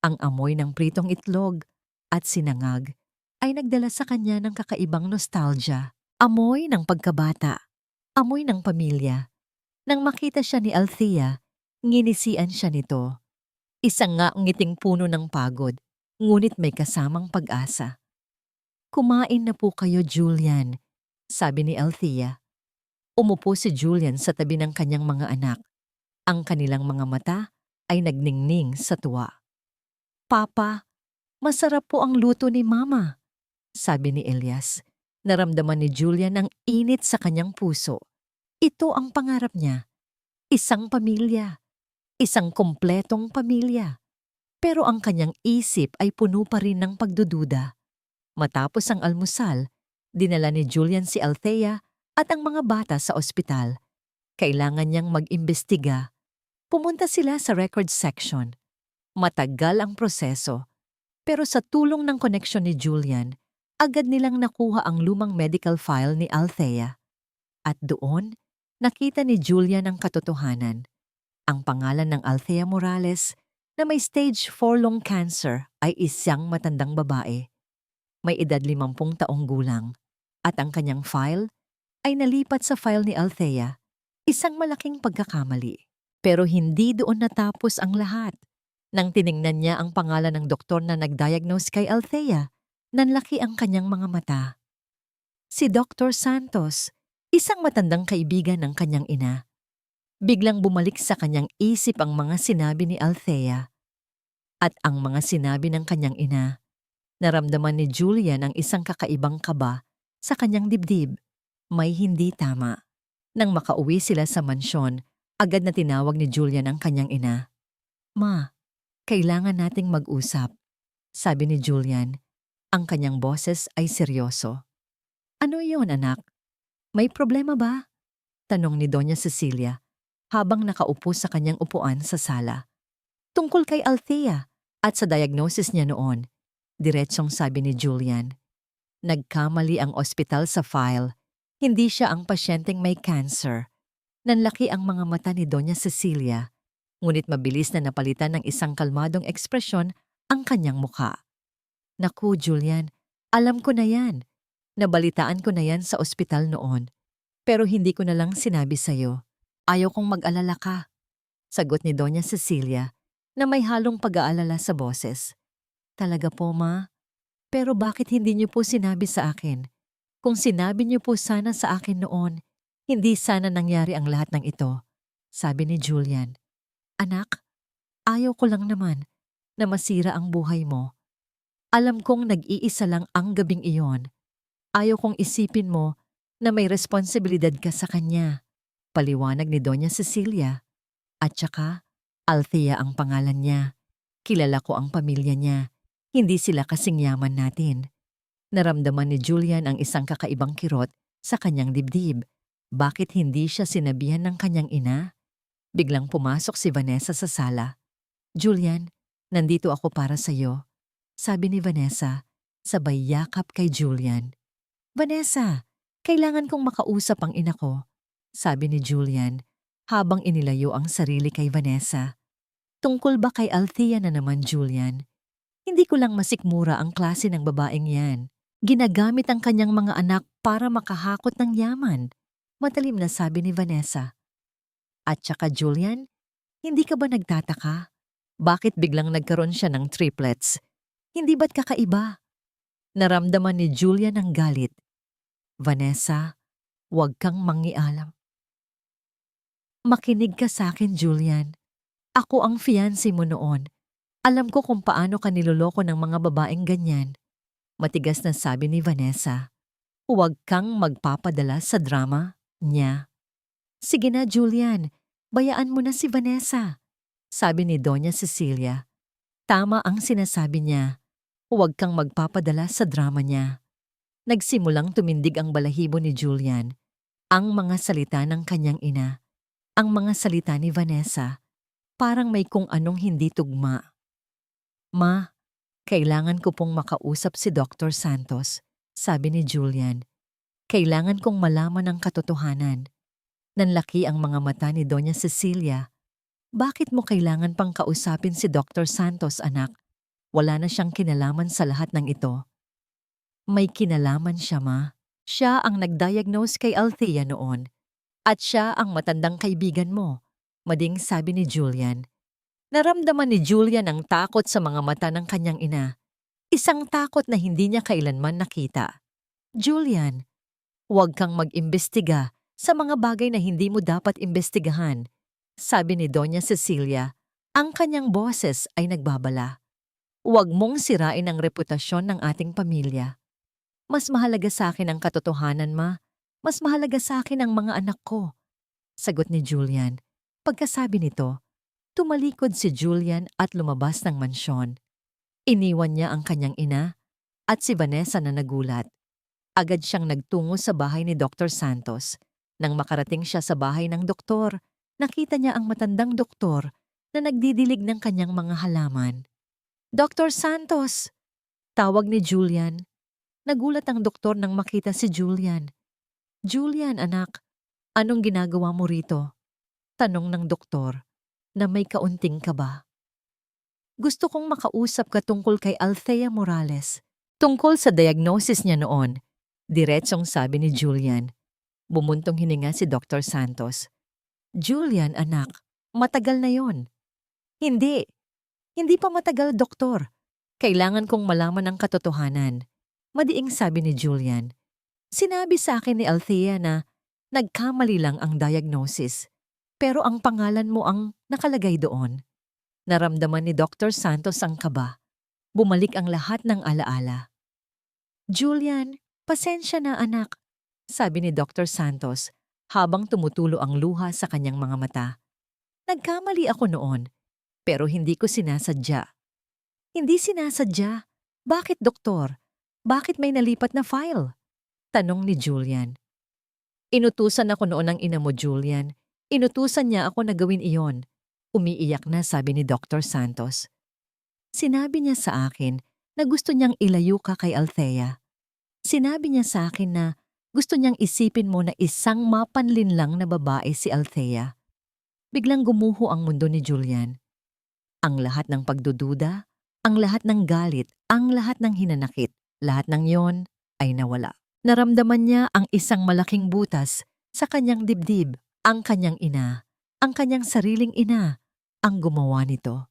Ang amoy ng pritong itlog at sinangag ay nagdala sa kanya ng kakaibang nostalgia. Amoy ng pagkabata, amoy ng pamilya. Nang makita siya ni Althea, nginisian siya nito. Isang nga ngiting puno ng pagod, ngunit may kasamang pag-asa. "Kumain na po kayo, Julian," sabi ni Althea. Umupo si Julian sa tabi ng kanyang mga anak. Ang kanilang mga mata ay nagningning sa tuwa. "Papa, masarap po ang luto ni Mama," sabi ni Elias. Naramdaman ni Julian ang init sa kanyang puso. Ito ang pangarap niya. Isang pamilya. Isang kumpletong pamilya. Pero ang kanyang isip ay puno pa rin ng pagdududa. Matapos ang almusal, dinala ni Julian si Althea at ang mga bata sa ospital. Kailangan niyang mag-imbestiga. Pumunta sila sa record section. Matagal ang proseso. Pero sa tulong ng koneksyon ni Julian, agad nilang nakuha ang lumang medical file ni Althea. At doon, nakita ni Julian ang katotohanan. Ang pangalan ng Althea Morales na may stage 4 lung cancer ay isang matandang babae. May edad 50 taong gulang. At ang kanyang file ay nalipat sa file ni Althea. Isang malaking pagkakamali. Pero hindi doon natapos ang lahat. Nang tiningnan niya ang pangalan ng doktor na nag-diagnose kay Althea, nanlaki ang kanyang mga mata. Si Dr. Santos, isang matandang kaibigan ng kanyang ina. Biglang bumalik sa kanyang isip ang mga sinabi ni Althea. At ang mga sinabi ng kanyang ina. Naramdaman ni Julian ang isang kakaibang kaba sa kanyang dibdib. May hindi tama. Nang makauwi sila sa mansyon, agad na tinawag ni Julian ang kanyang ina. "Ma, kailangan nating mag-usap," sabi ni Julian. Ang kanyang boses ay seryoso. "Ano iyon, anak? May problema ba?" tanong ni Doña Cecilia habang nakaupo sa kanyang upuan sa sala. "Tungkol kay Althea at sa diagnosis niya noon," diretsong sabi ni Julian. "Nagkamali ang ospital sa file. Hindi siya ang pasyenteng may cancer." Nanlaki ang mga mata ni Doña Cecilia, ngunit mabilis na napalitan ng isang kalmadong ekspresyon ang kanyang mukha. "Naku, Julian, alam ko na yan. Nabalitaan ko na yan sa ospital noon. Pero hindi ko na lang sinabi sa'yo. Ayaw kong mag-alala ka," sagot ni Doña Cecilia na may halong pag-aalala sa boses. "Talaga po, Ma? Pero bakit hindi niyo po sinabi sa akin? Kung sinabi niyo po sana sa akin noon, hindi sana nangyari ang lahat ng ito," sabi ni Julian. "Anak, ayaw ko lang naman na masira ang buhay mo. Alam kong nag-iisa lang ang gabing iyon. Ayaw kong isipin mo na may responsibilidad ka sa kanya," paliwanag ni Doña Cecilia. "At saka, Althea ang pangalan niya. Kilala ko ang pamilya niya. Hindi sila kasing yaman natin." Naramdaman ni Julian ang isang kakaibang kirot sa kanyang dibdib. Bakit hindi siya sinabihan ng kanyang ina? Biglang pumasok si Vanessa sa sala. "Julian, nandito ako para sa'yo," sabi ni Vanessa, sabay yakap kay Julian. "Vanessa, kailangan kong makausap ang ina ko," sabi ni Julian habang inilayo ang sarili kay Vanessa. "Tungkol ba kay Althea na naman, Julian? Hindi ko lang masikmura ang klase ng babaeng yan. Ginagamit ang kanyang mga anak para makahakot ng yaman," matalim na sabi ni Vanessa. "At saka, Julian, hindi ka ba nagtataka? Bakit biglang nagkaroon siya ng triplets? Hindi ba't kakaiba?" Naramdaman ni Julian ang galit. "Vanessa, huwag kang mangialam. Makinig ka sa akin, Julian. Ako ang fiancé mo noon. Alam ko kung paano ka niloloko ng mga babaeng ganyan. Matigas na sabi ni Vanessa. Huwag kang magpapadala sa drama niya. Sige na, Julian. Bayaan mo na si Vanessa. Sabi ni Doña Cecilia. Tama ang sinasabi niya. Huwag kang magpapadala sa drama niya. Nagsimulang tumindig ang balahibo ni Julian. Ang mga salita ng kanyang ina. Ang mga salita ni Vanessa. Parang may kung anong hindi tugma. Ma, kailangan ko pong makausap si Dr. Santos, sabi ni Julian. Kailangan kong malaman ang katotohanan. Nanlaki ang mga mata ni Doña Cecilia. Bakit mo kailangan pang kausapin si Dr. Santos, anak? Wala na siyang kinalaman sa lahat ng ito. May kinalaman siya, ma. Siya ang nag-diagnose kay Althea noon. At siya ang matandang kaibigan mo, mading sabi ni Julian. Naramdaman ni Julian ang takot sa mga mata ng kanyang ina. Isang takot na hindi niya kailanman nakita. Julian, huwag kang mag-imbestiga sa mga bagay na hindi mo dapat imbestigahan. Sabi ni Doña Cecilia, ang kanyang boses ay nagbabala. Huwag mong sirain ang reputasyon ng ating pamilya. Mas mahalaga sa akin ang katotohanan, ma. Mas mahalaga sa akin ang mga anak ko. Sagot ni Julian. Pagkasabi nito, tumalikod si Julian at lumabas ng mansyon. Iniwan niya ang kanyang ina at si Vanessa na nagulat. Agad siyang nagtungo sa bahay ni Dr. Santos. Nang makarating siya sa bahay ng doktor, nakita niya ang matandang doktor na nagdidilig ng kanyang mga halaman. Dr. Santos! Tawag ni Julian. Nagulat ang doktor nang makita si Julian. Julian, anak, anong ginagawa mo rito? Tanong ng doktor na may kaunting kaba. Gusto kong makausap ka tungkol kay Althea Morales. Tungkol sa diagnosis niya noon. Diretsong sabi ni Julian. Bumuntong hininga si Dr. Santos. Julian, anak, matagal na yon. Hindi pa matagal, doktor. Kailangan kong malaman ang katotohanan. Madiing sabi ni Julian. Sinabi sa akin ni Althea na nagkamali lang ang diagnosis, pero ang pangalan mo ang nakalagay doon. Naramdaman ni Dr. Santos ang kaba. Bumalik ang lahat ng alaala. Julian, pasensya na anak, sabi ni Dr. Santos habang tumutulo ang luha sa kanyang mga mata. Nagkamali ako noon, pero hindi ko sinasadya. Hindi sinasadya? Bakit, doktor? Bakit may nalipat na file? Tanong ni Julian. Inutusan ako noon ng ina mo, Julian. Inutusan niya ako na gawin iyon. Umiiyak na, sabi ni Dr. Santos. Sinabi niya sa akin na gusto niyang ilayo ka kay Althea. Sinabi niya sa akin na gusto niyang isipin mo na isang mapanlinlang na babae si Althea. Biglang gumuho ang mundo ni Julian. Ang lahat ng pagdududa, ang lahat ng galit, ang lahat ng hinanakit, lahat ng yon ay nawala. Naramdaman niya ang isang malaking butas sa kanyang dibdib, ang kanyang ina, ang kanyang sariling ina, ang gumawa nito.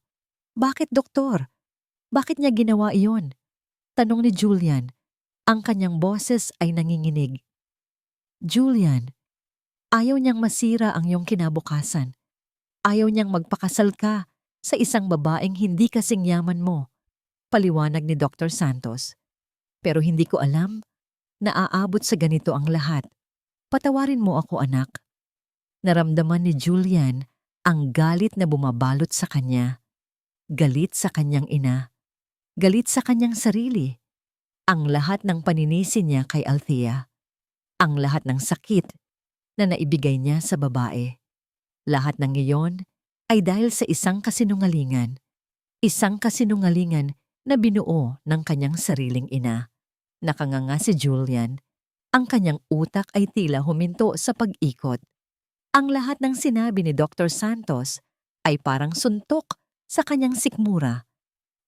Bakit, doktor? Bakit niya ginawa iyon? Tanong ni Julian. Ang kanyang boses ay nanginginig. Julian, ayaw niyang masira ang iyong kinabukasan. Ayaw niyang magpakasal ka sa isang babaeng hindi kasing yaman mo. Paliwanag ni Dr. Santos. Pero hindi ko alam na aabot sa ganito ang lahat. Patawarin mo ako, anak. Naramdaman ni Julian ang galit na bumabalot sa kanya. Galit sa kanyang ina. Galit sa kanyang sarili. Ang lahat ng paninisi niya kay Althea. Ang lahat ng sakit na naibigay niya sa babae. Lahat ng iyon ay dahil sa isang kasinungalingan. Isang kasinungalingan na binuo ng kanyang sariling ina. Nakanganga si Julian. Ang kanyang utak ay tila huminto sa pag-ikot. Ang lahat ng sinabi ni Dr. Santos ay parang suntok sa kanyang sikmura.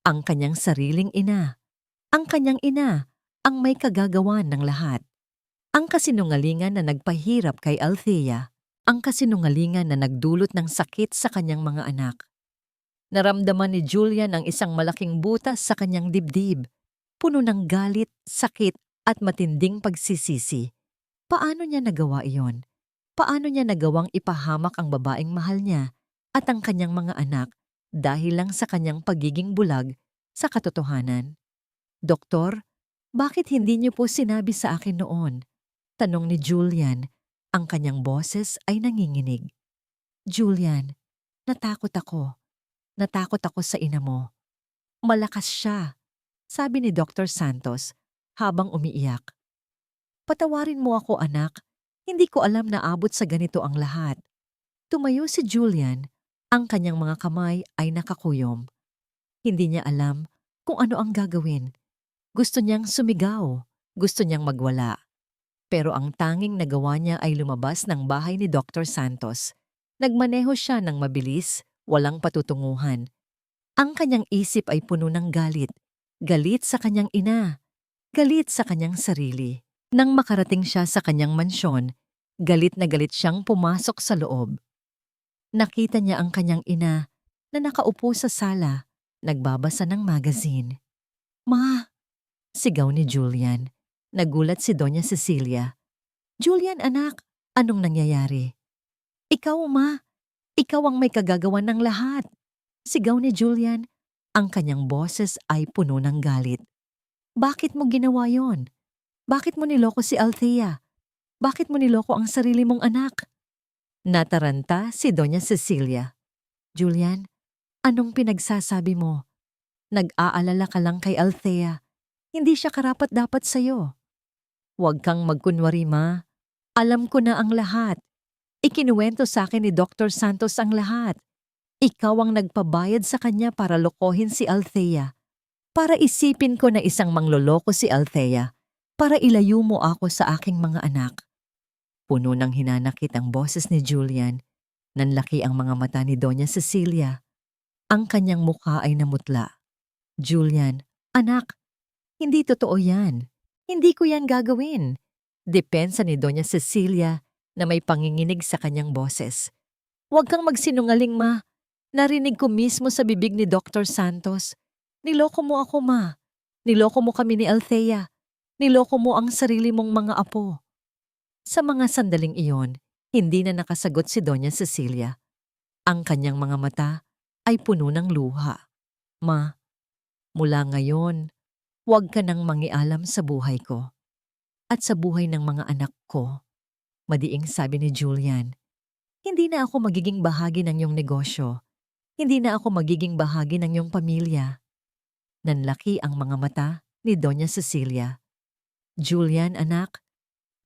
Ang kanyang sariling ina. Ang kanyang ina ang may kagagawan ng lahat. Ang kasinungalingan na nagpahirap kay Althea. Ang kasinungalingan na nagdulot ng sakit sa kanyang mga anak. Naramdaman ni Julian ang isang malaking butas sa kanyang dibdib. Puno ng galit, sakit at matinding pagsisisi. Paano niya nagawa iyon? Paano niya nagawang ipahamak ang babaeng mahal niya at ang kanyang mga anak dahil lang sa kanyang pagiging bulag sa katotohanan? Doktor, Bakit hindi niyo po sinabi sa akin noon? Tanong ni Julian. Ang kanyang boses ay nanginginig. Julian, natakot ako. Natakot ako sa ina mo. Malakas siya, sabi ni Dr. Santos habang umiiyak. Patawarin mo ako, anak. Hindi ko alam na abot sa ganito ang lahat. Tumayo si Julian. Ang kanyang mga kamay ay nakakuyom. Hindi niya alam kung ano ang gagawin. Gusto niyang sumigaw. Gusto niyang magwala. Pero ang tanging nagawa niya ay lumabas ng bahay ni Dr. Santos. Nagmaneho siya ng mabilis, walang patutunguhan. Ang kanyang isip ay puno ng galit. Galit sa kanyang ina. Galit sa kanyang sarili. Nang makarating siya sa kanyang mansyon, galit na galit siyang pumasok sa loob. Nakita niya ang kanyang ina na nakaupo sa sala, nagbabasa ng magazine. Ma! Sigaw ni Julian. Nagulat si Doña Cecilia. Julian, anak, anong nangyayari? Ikaw, ma. Ikaw ang may kagagawan ng lahat. Sigaw ni Julian. Ang kanyang boses ay puno ng galit. Bakit mo ginawa yon? Bakit mo niloko si Althea? Bakit mo niloko ang sarili mong anak? Nataranta si Doña Cecilia. Julian, anong pinagsasabi mo? Nag-aalala ka lang kay Althea. Hindi siya karapat-dapat sa'yo. Huwag kang magkunwari, ma. Alam ko na ang lahat. Ikinuwento sa akin ni Dr. Santos ang lahat. Ikaw ang nagpabayad sa kanya para lokohin si Althea. Para isipin ko na isang mangloloko si Althea. Para ilayo mo ako sa aking mga anak. Puno ng hinanakit ang boses ni Julian. Nanlaki ang mga mata ni Doña Cecilia. Ang kanyang mukha ay namutla. Julian, anak, hindi totoo yan. Hindi ko yan gagawin. Depensa ni Doña Cecilia na may panginginig sa kanyang boses. Huwag kang magsinungaling, ma. Narinig ko mismo sa bibig ni Dr. Santos. Niloko mo ako, ma. Niloko mo kami ni Althea. Niloko mo ang sarili mong mga apo. Sa mga sandaling iyon, hindi na nakasagot si Doña Cecilia. Ang kanyang mga mata ay puno ng luha. Ma, mula ngayon, huwag ka nang mangialam sa buhay ko at sa buhay ng mga anak ko. Madiing sabi ni Julian, hindi na ako magiging bahagi ng iyong negosyo. Hindi na ako magiging bahagi ng iyong pamilya. Nanlaki ang mga mata ni Doña Cecilia. Julian, anak,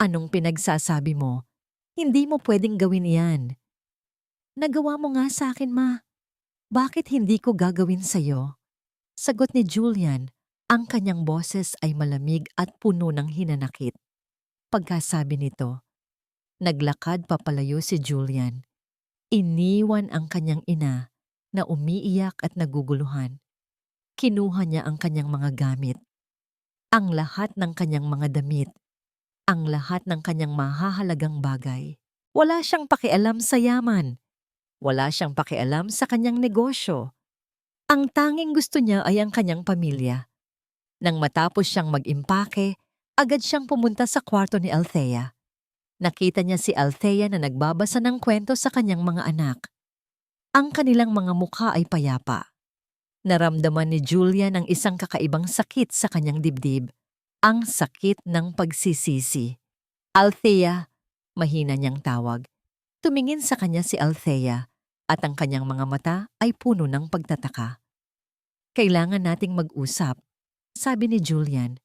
anong pinagsasabi mo? Hindi mo pwedeng gawin iyan. Nagawa mo nga sa akin, ma. Bakit hindi ko gagawin sa'yo? Sagot ni Julian, ang kanyang boses ay malamig at puno ng hinanakit. Pagkasabi nito, naglakad papalayo si Julian. Iniwan ang kanyang ina na umiiyak at naguguluhan. Kinuha niya ang kanyang mga gamit, ang lahat ng kanyang mga damit, ang lahat ng kanyang mahahalagang bagay. Wala siyang pakialam sa yaman. Wala siyang pakialam sa kanyang negosyo. Ang tanging gusto niya ay ang kanyang pamilya. Nang matapos siyang mag-impake, agad siyang pumunta sa kwarto ni Althea. Nakita niya si Althea na nagbabasa ng kwento sa kanyang mga anak. Ang kanilang mga mukha ay payapa. Naramdaman ni Julian ang isang kakaibang sakit sa kanyang dibdib. Ang sakit ng pagsisisi. Althea, mahina niyang tawag. Tumingin sa kanya si Althea at ang kanyang mga mata ay puno ng pagtataka. Kailangan nating mag-usap, sabi ni Julian.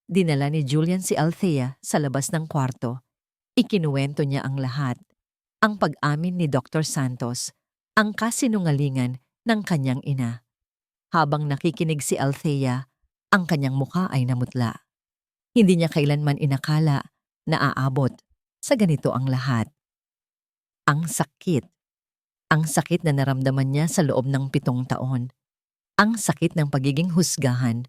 Dinala ni Julian si Althea sa labas ng kwarto. Ikinuwento niya ang lahat. Ang pag-amin ni Dr. Santos, ang kasinungalingan ng kanyang ina. Habang nakikinig si Althea, ang kanyang mukha ay namutla. Hindi niya kailanman inakala na aabot sa ganito ang lahat. Ang sakit. Ang sakit na naramdaman niya sa loob ng 7 taon. Ang sakit ng pagiging husgahan.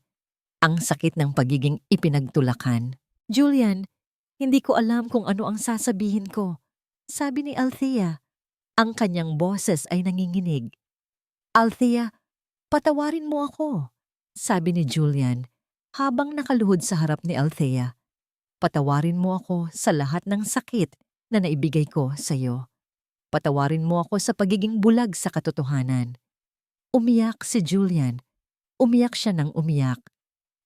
Ang sakit ng pagiging ipinagtulakan. Julian, hindi ko alam kung ano ang sasabihin ko. Sabi ni Althea. Ang kanyang boses ay nanginginig. Althea, patawarin mo ako. Sabi ni Julian habang nakaluhod sa harap ni Althea. Patawarin mo ako sa lahat ng sakit na naibigay ko sa iyo. Patawarin mo ako sa pagiging bulag sa katotohanan. Umiyak si Julian. Umiyak siya ng umiyak.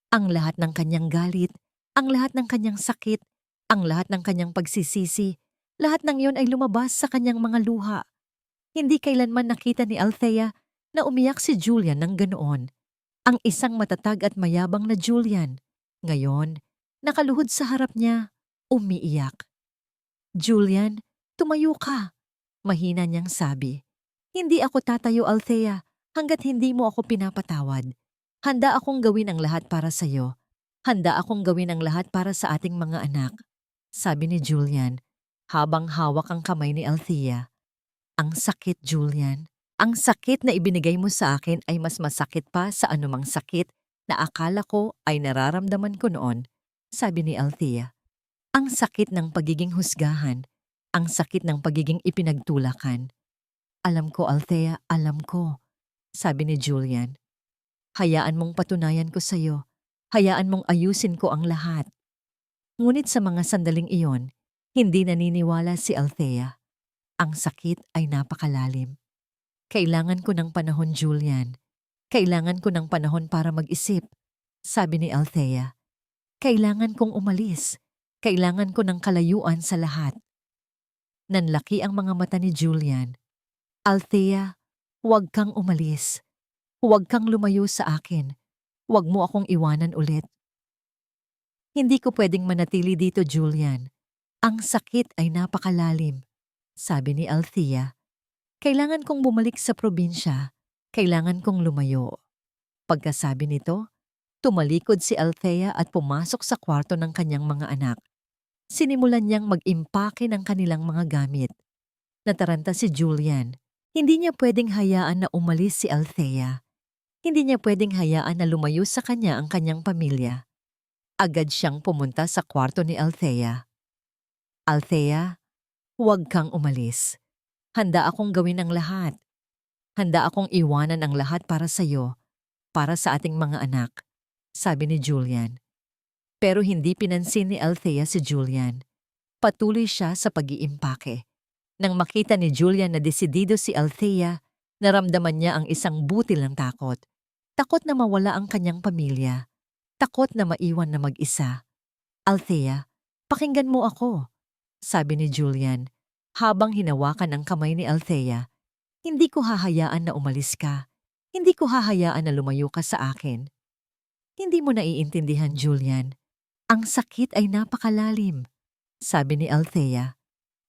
Ang lahat ng kanyang galit, ang lahat ng kanyang sakit, ang lahat ng kanyang pagsisisi, lahat ng iyon ay lumabas sa kanyang mga luha. Hindi kailanman nakita ni Althea na umiyak si Julian ng ganoon. Ang isang matatag at mayabang na Julian. Ngayon, nakaluhod sa harap niya, umiiyak. Julian, tumayo ka. Mahina niyang sabi. Hindi ako tatayo, Althea, hanggat hindi mo ako pinapatawad. Handa akong gawin ang lahat para sa'yo. Handa akong gawin ang lahat para sa ating mga anak. Sabi ni Julian, habang hawak ang kamay ni Althea. Ang sakit, Julian. Ang sakit na ibinigay mo sa akin ay mas masakit pa sa anumang sakit na akala ko ay nararamdaman ko noon, sabi ni Althea. Ang sakit ng pagiging husgahan, ang sakit ng pagiging ipinagtulakan. Alam ko, Althea, alam ko, sabi ni Julian. Hayaan mong patunayan ko sa'yo. Hayaan mong ayusin ko ang lahat. Ngunit sa mga sandaling iyon, hindi naniniwala si Althea. Ang sakit ay napakalalim. Kailangan ko ng panahon, Julian. Kailangan ko ng panahon para mag-isip, sabi ni Althea. Kailangan kong umalis. Kailangan ko ng kalayuan sa lahat. Nanlaki ang mga mata ni Julian. Althea, huwag kang umalis. Huwag kang lumayo sa akin. Huwag mo akong iwanan ulit. Hindi ko pwedeng manatili dito, Julian. Ang sakit ay napakalalim, sabi ni Althea. Kailangan kong bumalik sa probinsya. Kailangan kong lumayo. Pagkasabi nito, tumalikod si Althea at pumasok sa kwarto ng kanyang mga anak. Sinimulan niyang mag-impake ng kanilang mga gamit. Nataranta si Julian. Hindi niya pwedeng hayaan na umalis si Althea. Hindi niya pwedeng hayaan na lumayo sa kanya ang kanyang pamilya. Agad siyang pumunta sa kwarto ni Althea. Althea, huwag kang umalis. Handa akong gawin ang lahat. Handa akong iwanan ang lahat para sa iyo, para sa ating mga anak, sabi ni Julian. Pero hindi pinansin ni Althea si Julian. Patuloy siya sa pag-iimpake. Nang makita ni Julian na desidido si Althea, naramdaman niya ang isang butil ng takot. Takot na mawala ang kanyang pamilya. Takot na maiwan na mag-isa. Althea, pakinggan mo ako, sabi ni Julian. Habang hinawakan ang kamay ni Althea, hindi ko hahayaan na umalis ka. Hindi ko hahayaan na lumayo ka sa akin. Hindi mo naiintindihan, Julian. Ang sakit ay napakalalim, sabi ni Althea.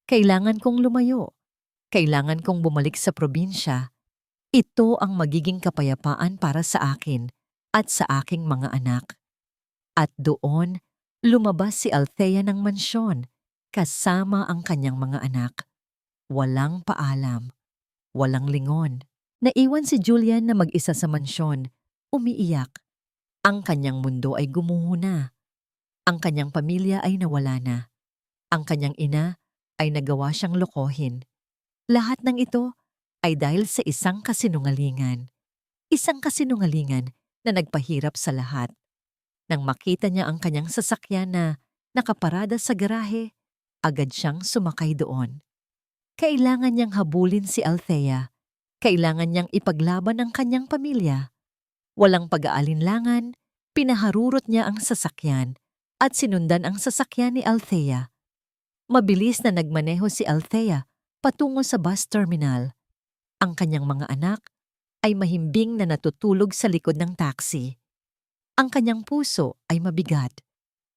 Kailangan kong lumayo. Kailangan kong bumalik sa probinsya. Ito ang magiging kapayapaan para sa akin at sa aking mga anak. At doon, lumabas si Althea ng mansyon kasama ang kanyang mga anak. Walang paalam, walang lingon. Naiwan si Julian na mag-isa sa mansyon, umiiyak. Ang kanyang mundo ay gumuho na. Ang kanyang pamilya ay nawala na. Ang kanyang ina ay nagawa siyang lokohin. Lahat ng ito ay dahil sa isang kasinungalingan. Isang kasinungalingan na nagpahirap sa lahat. Nang makita niya ang kanyang sasakyan na nakaparada sa garahe, agad siyang sumakay doon. Kailangan niyang habulin si Althea. Kailangan niyang ipaglaban ang kanyang pamilya. Walang pag-aalinlangan, pinaharurot niya ang sasakyan at sinundan ang sasakyan ni Althea. Mabilis na nagmaneho si Althea patungo sa bus terminal. Ang kanyang mga anak ay mahimbing na natutulog sa likod ng taxi. Ang kanyang puso ay mabigat,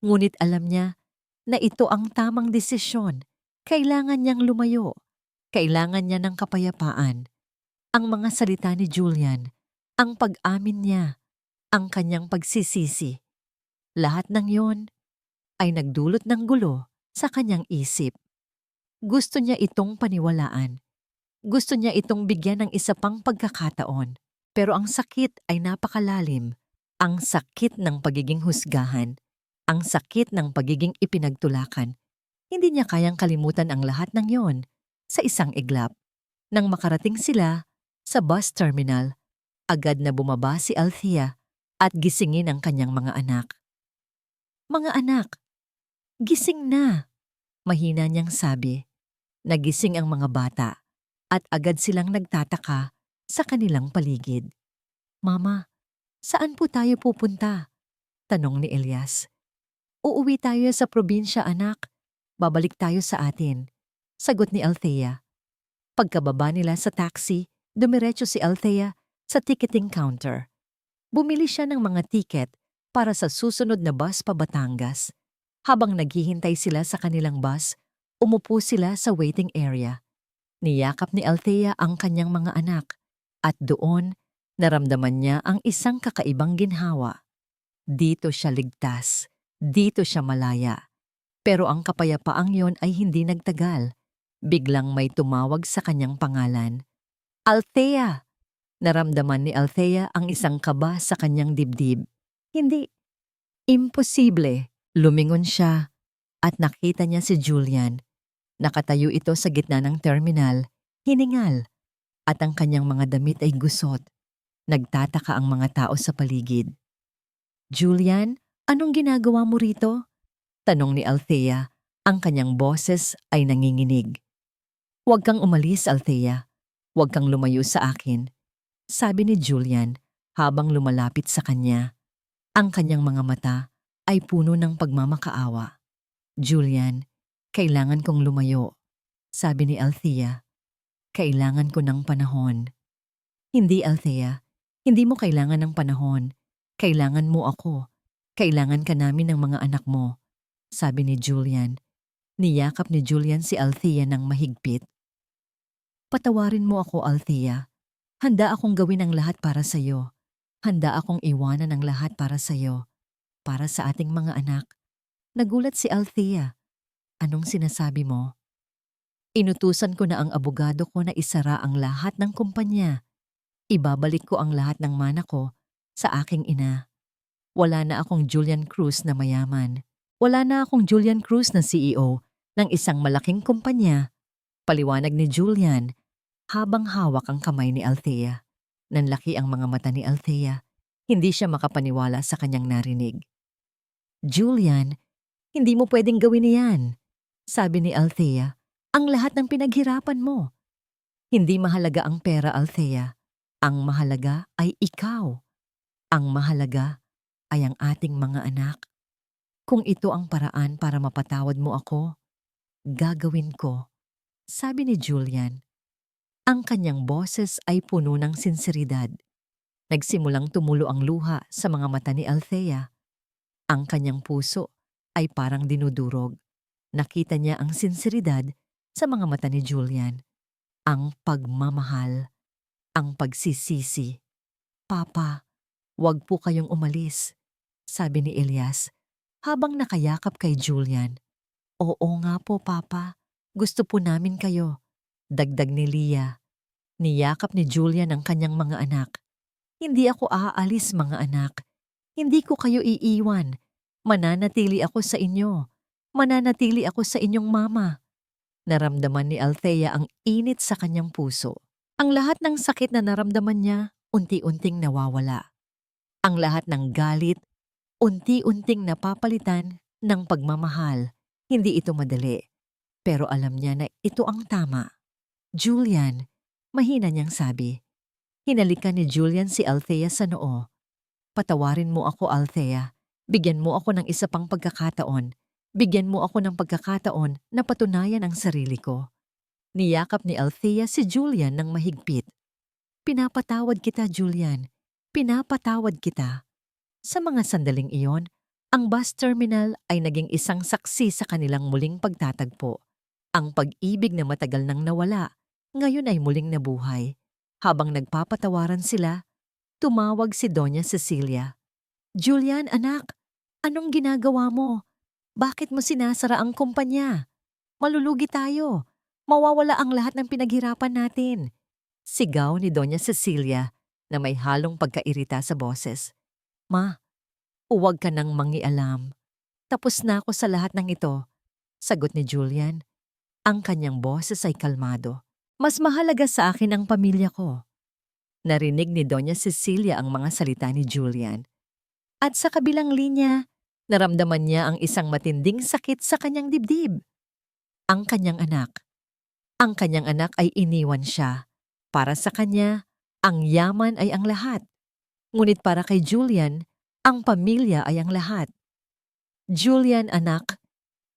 ngunit alam niya na ito ang tamang desisyon. Kailangan niyang lumayo. Kailangan niya ng kapayapaan. Ang mga salita ni Julian, ang pag-amin niya, ang kanyang pagsisisi. Lahat ng yon ay nagdulot ng gulo sa kanyang isip. Gusto niya itong paniwalaan. Gusto niya itong bigyan ng isa pang pagkakataon. Pero ang sakit ay napakalalim. Ang sakit ng pagiging husgahan. Ang sakit ng pagiging ipinagtulakan. Hindi niya kayang kalimutan ang lahat ng yon sa isang iglap. Nang makarating sila sa bus terminal, agad na bumaba si Althea at gisingin ang kanyang mga anak. Mga anak, gising na, mahina niyang sabi. Nagising ang mga bata at agad silang nagtataka sa kanilang paligid. Mama, saan po tayo pupunta? Tanong ni Elias. Uuwi tayo sa probinsya, anak. Babalik tayo sa atin. Sagot ni Althea. Pagkababa nila sa taxi, dumiretso si Althea sa ticketing counter. Bumili siya ng mga tiket para sa susunod na bus pa Batangas. Habang naghihintay sila sa kanilang bus, umupo sila sa waiting area. Niyakap ni Althea ang kanyang mga anak at doon naramdaman niya ang isang kakaibang ginhawa. Dito siya ligtas, dito siya malaya. Pero ang kapayapaang yon ay hindi nagtagal. Biglang may tumawag sa kanyang pangalan. Althea! Naramdaman ni Althea ang isang kaba sa kanyang dibdib. Hindi. Imposible. Lumingon siya at nakita niya si Julian. Nakatayo ito sa gitna ng terminal, hiningal, at ang kanyang mga damit ay gusot. Nagtataka ang mga tao sa paligid. Julian, anong ginagawa mo rito? Tanong ni Althea, ang kanyang boses ay nanginginig. Huwag kang umalis, Althea. Huwag kang lumayo sa akin, sabi ni Julian habang lumalapit sa kanya. Ang kanyang mga mata ay puno ng pagmamakaawa. Julian, kailangan kong lumayo, sabi ni Althea. Kailangan ko ng panahon. Hindi, Althea. Hindi mo kailangan ng panahon. Kailangan mo ako. Kailangan ka namin ng mga anak mo, sabi ni Julian. Niyakap ni Julian si Althea ng mahigpit. Patawarin mo ako, Althea. Handa akong gawin ang lahat para sa iyo. Handa akong iwanan ang lahat para sa iyo. Para sa ating mga anak. Nagulat si Althea. Anong sinasabi mo? Inutusan ko na ang abogado ko na isara ang lahat ng kumpanya. Ibabalik ko ang lahat ng mana ko sa aking ina. Wala na akong Julian Cruz na mayaman. Wala na akong Julian Cruz na CEO ng isang malaking kumpanya. Paliwanag ni Julian habang hawak ang kamay ni Althea. Nanlaki ang mga mata ni Althea. Hindi siya makapaniwala sa kanyang narinig. Julian, hindi mo pwedeng gawin niyan, sabi ni Althea. Ang lahat ng pinaghirapan mo. Hindi mahalaga ang pera, Althea. Ang mahalaga ay ikaw. Ang mahalaga ay ang ating mga anak. Kung ito ang paraan para mapatawad mo ako, gagawin ko, sabi ni Julian. Ang kanyang boses ay puno ng sinseridad. Nagsimulang tumulo ang luha sa mga mata ni Althea. Ang kanyang puso ay parang dinudurog. Nakita niya ang sinseridad sa mga mata ni Julian. Ang pagmamahal, ang pagsisisi. Papa, wag po kayong umalis, sabi ni Elias habang nakayakap kay Julian. Oo nga po, Papa. Gusto po namin kayo, dagdag ni Leah. Niyakap ni Julian ang kanyang mga anak. Hindi ako aalis, mga anak. Hindi ko kayo iiwan. Mananatili ako sa inyo. Mananatili ako sa inyong mama. Naramdaman ni Althea ang init sa kanyang puso. Ang lahat ng sakit na naramdaman niya, unti-unting nawawala. Ang lahat ng galit, unti-unting napapalitan ng pagmamahal. Hindi ito madali, pero alam niya na ito ang tama. Julian, mahina niyang sabi. Hinalikan ni Julian si Althea sa noo. Patawarin mo ako, Althea. Bigyan mo ako ng isa pang pagkakataon. Bigyan mo ako ng pagkakataon na patunayan ang sarili ko. Niyakap ni Althea si Julian ng mahigpit. Pinapatawad kita, Julian. Pinapatawad kita. Sa mga sandaling iyon, ang bus terminal ay naging isang saksi sa kanilang muling pagtatagpo. Ang pag-ibig na matagal nang nawala, ngayon ay muling nabuhay. Habang nagpapatawaran sila, tumawag si Doña Cecilia. Julian, anak, anong ginagawa mo? Bakit mo sinasara ang kumpanya? Malulugi tayo. Mawawala ang lahat ng pinaghirapan natin. Sigaw ni Doña Cecilia na may halong pagkairita sa boses. Ma, huwag ka nang mangialam. Tapos na ako sa lahat ng ito, sagot ni Julian. Ang kanyang boses ay kalmado. Mas mahalaga sa akin ang pamilya ko. Narinig ni Doña Cecilia ang mga salita ni Julian. At sa kabilang linya, naramdaman niya ang isang matinding sakit sa kanyang dibdib. Ang kanyang anak. Ang kanyang anak ay iniwan siya. Para sa kanya, ang yaman ay ang lahat. Ngunit para kay Julian, Ang pamilya ay ang lahat. Julian, anak,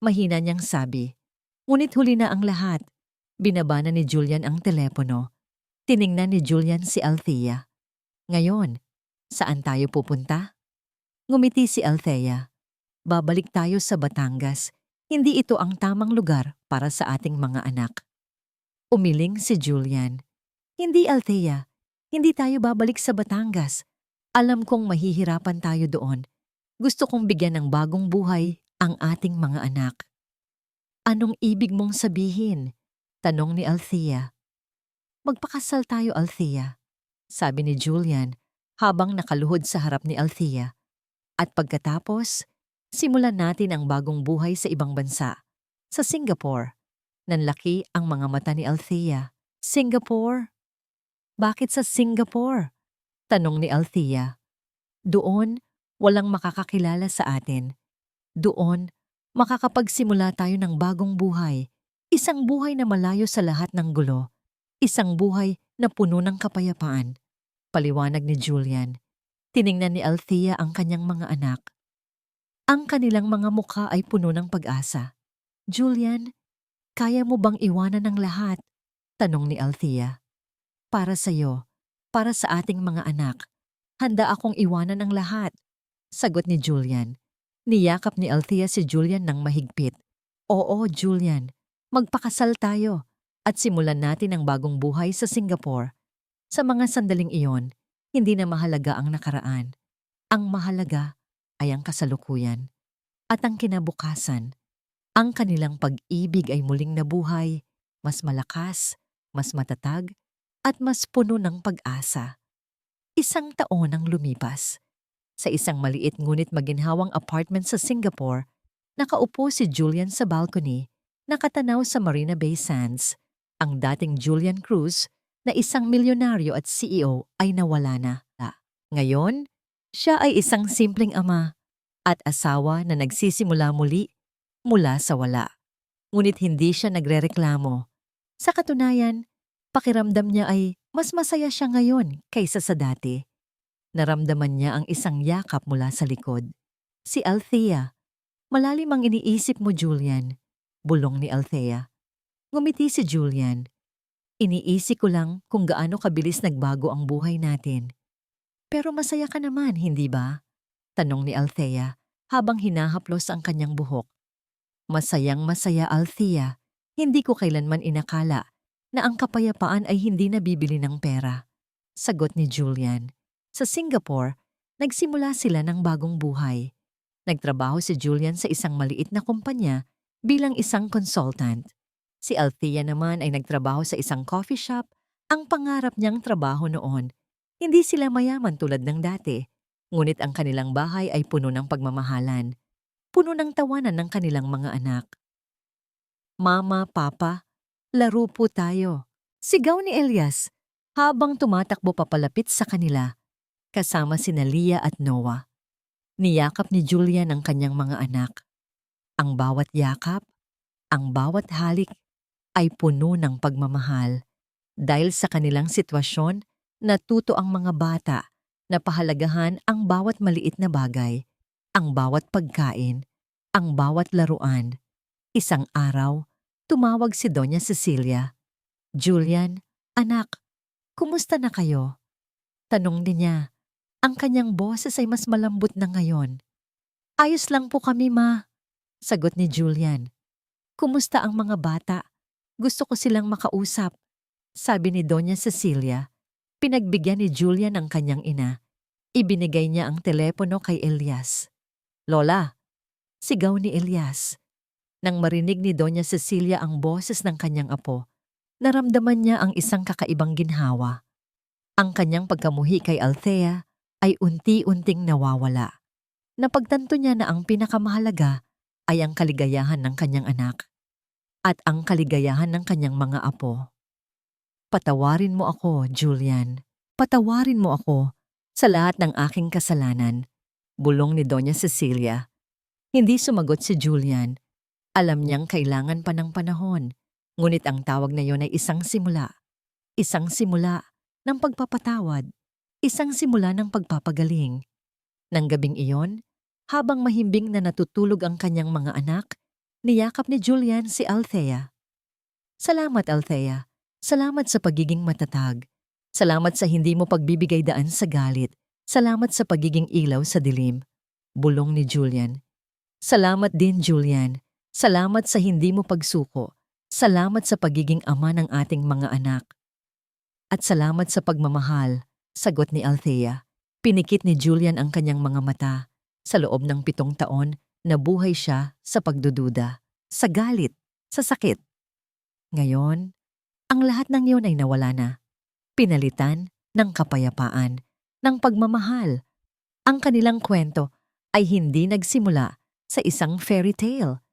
mahina niyang sabi. Ngunit huli na ang lahat. Binaba na ni Julian ang telepono. Tiningnan ni Julian si Althea. Ngayon, saan tayo pupunta? Ngumiti si Althea. Babalik tayo sa Batangas. Hindi ito ang tamang lugar para sa ating mga anak. Umiling si Julian. Hindi, Althea. Hindi tayo babalik sa Batangas. Alam kong mahihirapan tayo doon. Gusto kong bigyan ng bagong buhay ang ating mga anak. Anong ibig mong sabihin? Tanong ni Althea. Magpakasal tayo, Althea, sabi ni Julian habang nakaluhod sa harap ni Althea. At pagkatapos, simulan natin ang bagong buhay sa ibang bansa, sa Singapore. Nanlaki ang mga mata ni Althea. Singapore? Bakit sa Singapore? Tanong ni Althea. Doon, walang makakakilala sa atin. Doon, makakapagsimula tayo ng bagong buhay. Isang buhay na malayo sa lahat ng gulo. Isang buhay na puno ng kapayapaan. Paliwanag ni Julian. Tiningnan ni Althea ang kanyang mga anak. Ang kanilang mga mukha ay puno ng pag-asa. Julian, kaya mo bang iwanan ng lahat? Tanong ni Althea. Para sa'yo, para sa ating mga anak, handa akong iwanan ng lahat. Sagot ni Julian. Niyakap ni Althea si Julian ng mahigpit. Oo, Julian, magpakasal tayo at simulan natin ang bagong buhay sa Singapore. Sa mga sandaling iyon, hindi na mahalaga ang nakaraan. Ang mahalaga ay ang kasalukuyan at ang kinabukasan. Ang kanilang pag-ibig ay muling nabuhay, mas malakas, mas matatag, at mas puno ng pag-asa. Isang taon ang lumipas. Sa isang maliit ngunit maginhawang apartment sa Singapore, nakaupo si Julian sa balcony, nakatanaw sa Marina Bay Sands. Ang dating Julian Cruz na isang milyonaryo at CEO ay nawala na. Ngayon, siya ay isang simpleng ama at asawa na nagsisimula muli mula sa wala. Ngunit hindi siya nagrereklamo. Sa katunayan, pakiramdam niya ay mas masaya siya ngayon kaysa sa dati. Naramdaman niya ang isang yakap mula sa likod. Si Althea. Malalim ang iniisip mo, Julian. Bulong ni Althea. Ngumiti si Julian. Iniisip ko lang kung gaano kabilis nagbago ang buhay natin. Pero masaya ka naman, hindi ba? Tanong ni Althea habang hinahaplos ang kanyang buhok. Masayang masaya, Althea. Hindi ko kailanman inakala na ang kapayapaan ay hindi nabibili ng pera. Sagot ni Julian. Sa Singapore, nagsimula sila ng bagong buhay. Nagtrabaho si Julian sa isang maliit na kumpanya bilang isang consultant. Si Althea naman ay nagtrabaho sa isang coffee shop, ang pangarap niyang trabaho noon. Hindi sila mayaman tulad ng dati, ngunit ang kanilang bahay ay puno ng pagmamahalan. Puno ng tawanan ng kanilang mga anak. Mama, Papa, laro po tayo. Sigaw ni Elias habang tumatakbo papalapit sa kanila, kasama sina Leah at Noah. Niyakap ni Julian ang kanyang mga anak. Ang bawat yakap, ang bawat halik ay puno ng pagmamahal. Dahil sa kanilang sitwasyon, natuto ang mga bata na pahalagahan ang bawat maliit na bagay, ang bawat pagkain, ang bawat laruan. Isang araw, tumawag si Doña Cecilia. Julian, anak, kumusta na kayo? Tanong din niya. Ang kanyang boses ay mas malambot na ngayon. Ayos lang po kami, Ma. Sagot ni Julian. Kumusta ang mga bata? Gusto ko silang makausap. Sabi ni Doña Cecilia. Pinagbigyan ni Julian ang kanyang ina. Ibinigay niya ang telepono kay Elias. Lola, sigaw ni Elias. Nang marinig ni Doña Cecilia ang boses ng kanyang apo, naramdaman niya ang isang kakaibang ginhawa. Ang kanyang pagkamuhi kay Althea ay unti-unting nawawala. Napagtanto niya na ang pinakamahalaga ay ang kaligayahan ng kanyang anak at ang kaligayahan ng kanyang mga apo. Patawarin mo ako, Julian. Patawarin mo ako sa lahat ng aking kasalanan, bulong ni Doña Cecilia. Hindi sumagot si Julian. Alam niyang kailangan pa ng panahon, ngunit ang tawag na yon ay isang simula. Isang simula ng pagpapatawad. Isang simula ng pagpapagaling. Nang gabing iyon, habang mahimbing na natutulog ang kanyang mga anak, niyakap ni Julian si Althea. Salamat, Althea. Salamat sa pagiging matatag. Salamat sa hindi mo pagbibigay daan sa galit. Salamat sa pagiging ilaw sa dilim. Bulong ni Julian. Salamat din, Julian. Salamat sa hindi mo pagsuko. Salamat sa pagiging ama ng ating mga anak. At salamat sa pagmamahal, sagot ni Althea. Pinikit ni Julian ang kanyang mga mata. Sa loob ng 7 taon, nabuhay siya sa pagdududa, sa galit, sa sakit. Ngayon, ang lahat ng iyon ay nawala na. Pinalitan ng kapayapaan, ng pagmamahal. Ang kanilang kwento ay hindi nagsimula sa isang fairy tale.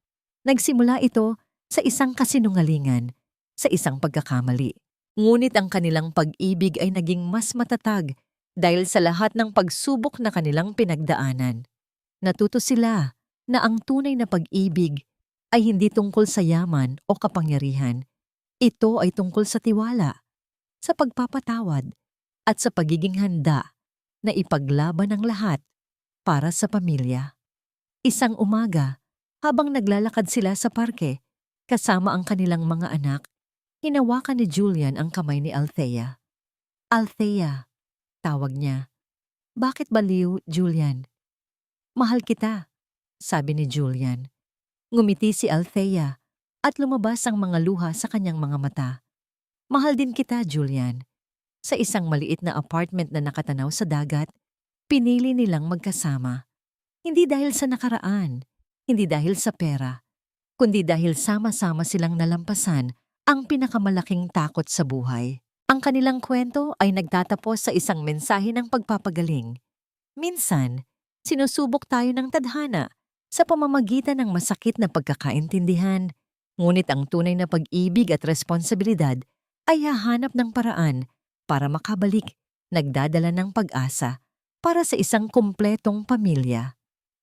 Nagsimula ito sa isang kasinungalingan, sa isang pagkakamali. Ngunit ang kanilang pag-ibig ay naging mas matatag dahil sa lahat ng pagsubok na kanilang pinagdaanan. Natuto sila na ang tunay na pag-ibig ay hindi tungkol sa yaman o kapangyarihan. Ito ay tungkol sa tiwala, sa pagpapatawad, at sa pagiging handa na ipaglaban ang lahat para sa pamilya. Isang umaga, habang naglalakad sila sa parke, kasama ang kanilang mga anak, hinawakan ni Julian ang kamay ni Althea. Althea, tawag niya. Bakit baliw, Julian? Mahal kita, sabi ni Julian. Ngumiti si Althea at lumabas ang mga luha sa kanyang mga mata. Mahal din kita, Julian. Sa isang maliit na apartment na nakatanaw sa dagat, pinili nilang magkasama. Hindi dahil sa nakaraan, hindi dahil sa pera, kundi dahil sama-sama silang nalampasan ang pinakamalaking takot sa buhay. Ang kanilang kwento ay nagtatapos sa isang mensahe ng pagpapagaling. Minsan, sinusubok tayo ng tadhana sa pamamagitan ng masakit na pagkakaintindihan, ngunit ang tunay na pag-ibig at responsibilidad ay hahanap ng paraan para makabalik, nagdadala ng pag-asa para sa isang kumpletong pamilya.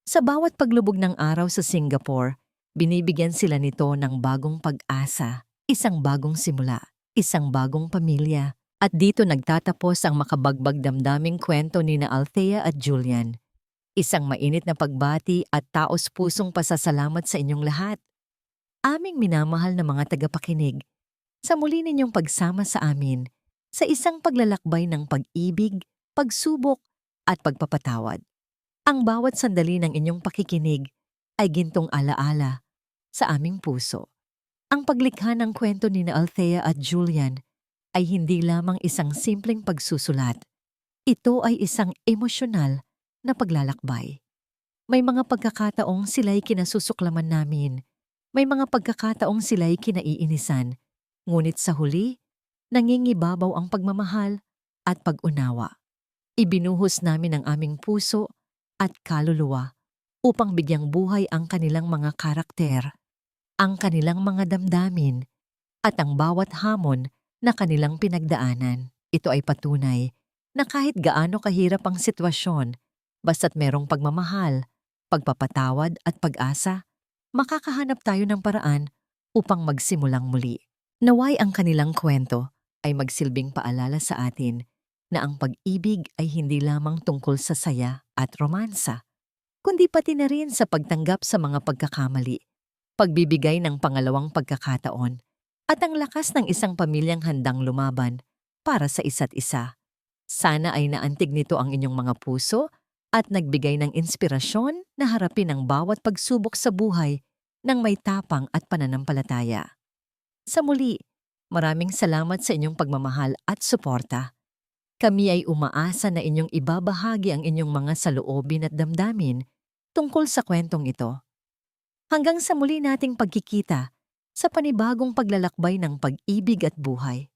Sa bawat paglubog ng araw sa Singapore, binibigyan sila nito ng bagong pag-asa, isang bagong simula, isang bagong pamilya. At dito nagtatapos ang makabagbag damdaming kwento ni na Althea at Julian. Isang mainit na pagbati at taos-pusong pasasalamat sa inyong lahat. Aming minamahal na mga tagapakinig, sa muli ninyong pagsama sa amin sa isang paglalakbay ng pag-ibig, pagsubok at pagpapatawad. Ang bawat sandali ng inyong pakikinig ay gintong alaala sa aming puso. Ang paglikha ng kwento ni na Althea at Julian ay hindi lamang isang simpleng pagsusulat. Ito ay isang emosyonal na paglalakbay. May mga pagkakataong sila'y kinasusuklaman namin. May mga pagkakataong sila'y kinaiinisan. Ngunit sa huli, nangingibabaw ang pagmamahal at pag-unawa. Ibinuhos namin ang aming puso at kaluluwa upang bigyang buhay ang kanilang mga karakter, ang kanilang mga damdamin, at ang bawat hamon na kanilang pinagdaanan. Ito ay patunay na kahit gaano kahirap ang sitwasyon, basta't merong pagmamahal, pagpapatawad at pag-asa, makakahanap tayo ng paraan upang magsimulang muli. Naway ang kanilang kwento ay magsilbing paalala sa atin na ang pag-ibig ay hindi lamang tungkol sa saya at romansa, kundi pati na rin sa pagtanggap sa mga pagkakamali, pagbibigay ng pangalawang pagkakataon, at ang lakas ng isang pamilyang handang lumaban para sa isa't isa. Sana ay naantig nito ang inyong mga puso at nagbigay ng inspirasyon na harapin ang bawat pagsubok sa buhay ng may tapang at pananampalataya. Sa muli, maraming salamat sa inyong pagmamahal at suporta. Kami ay umaasa na inyong ibabahagi ang inyong mga saloobin at damdamin tungkol sa kwentong ito. Hanggang sa muli nating pagkikita sa panibagong paglalakbay ng pag-ibig at buhay.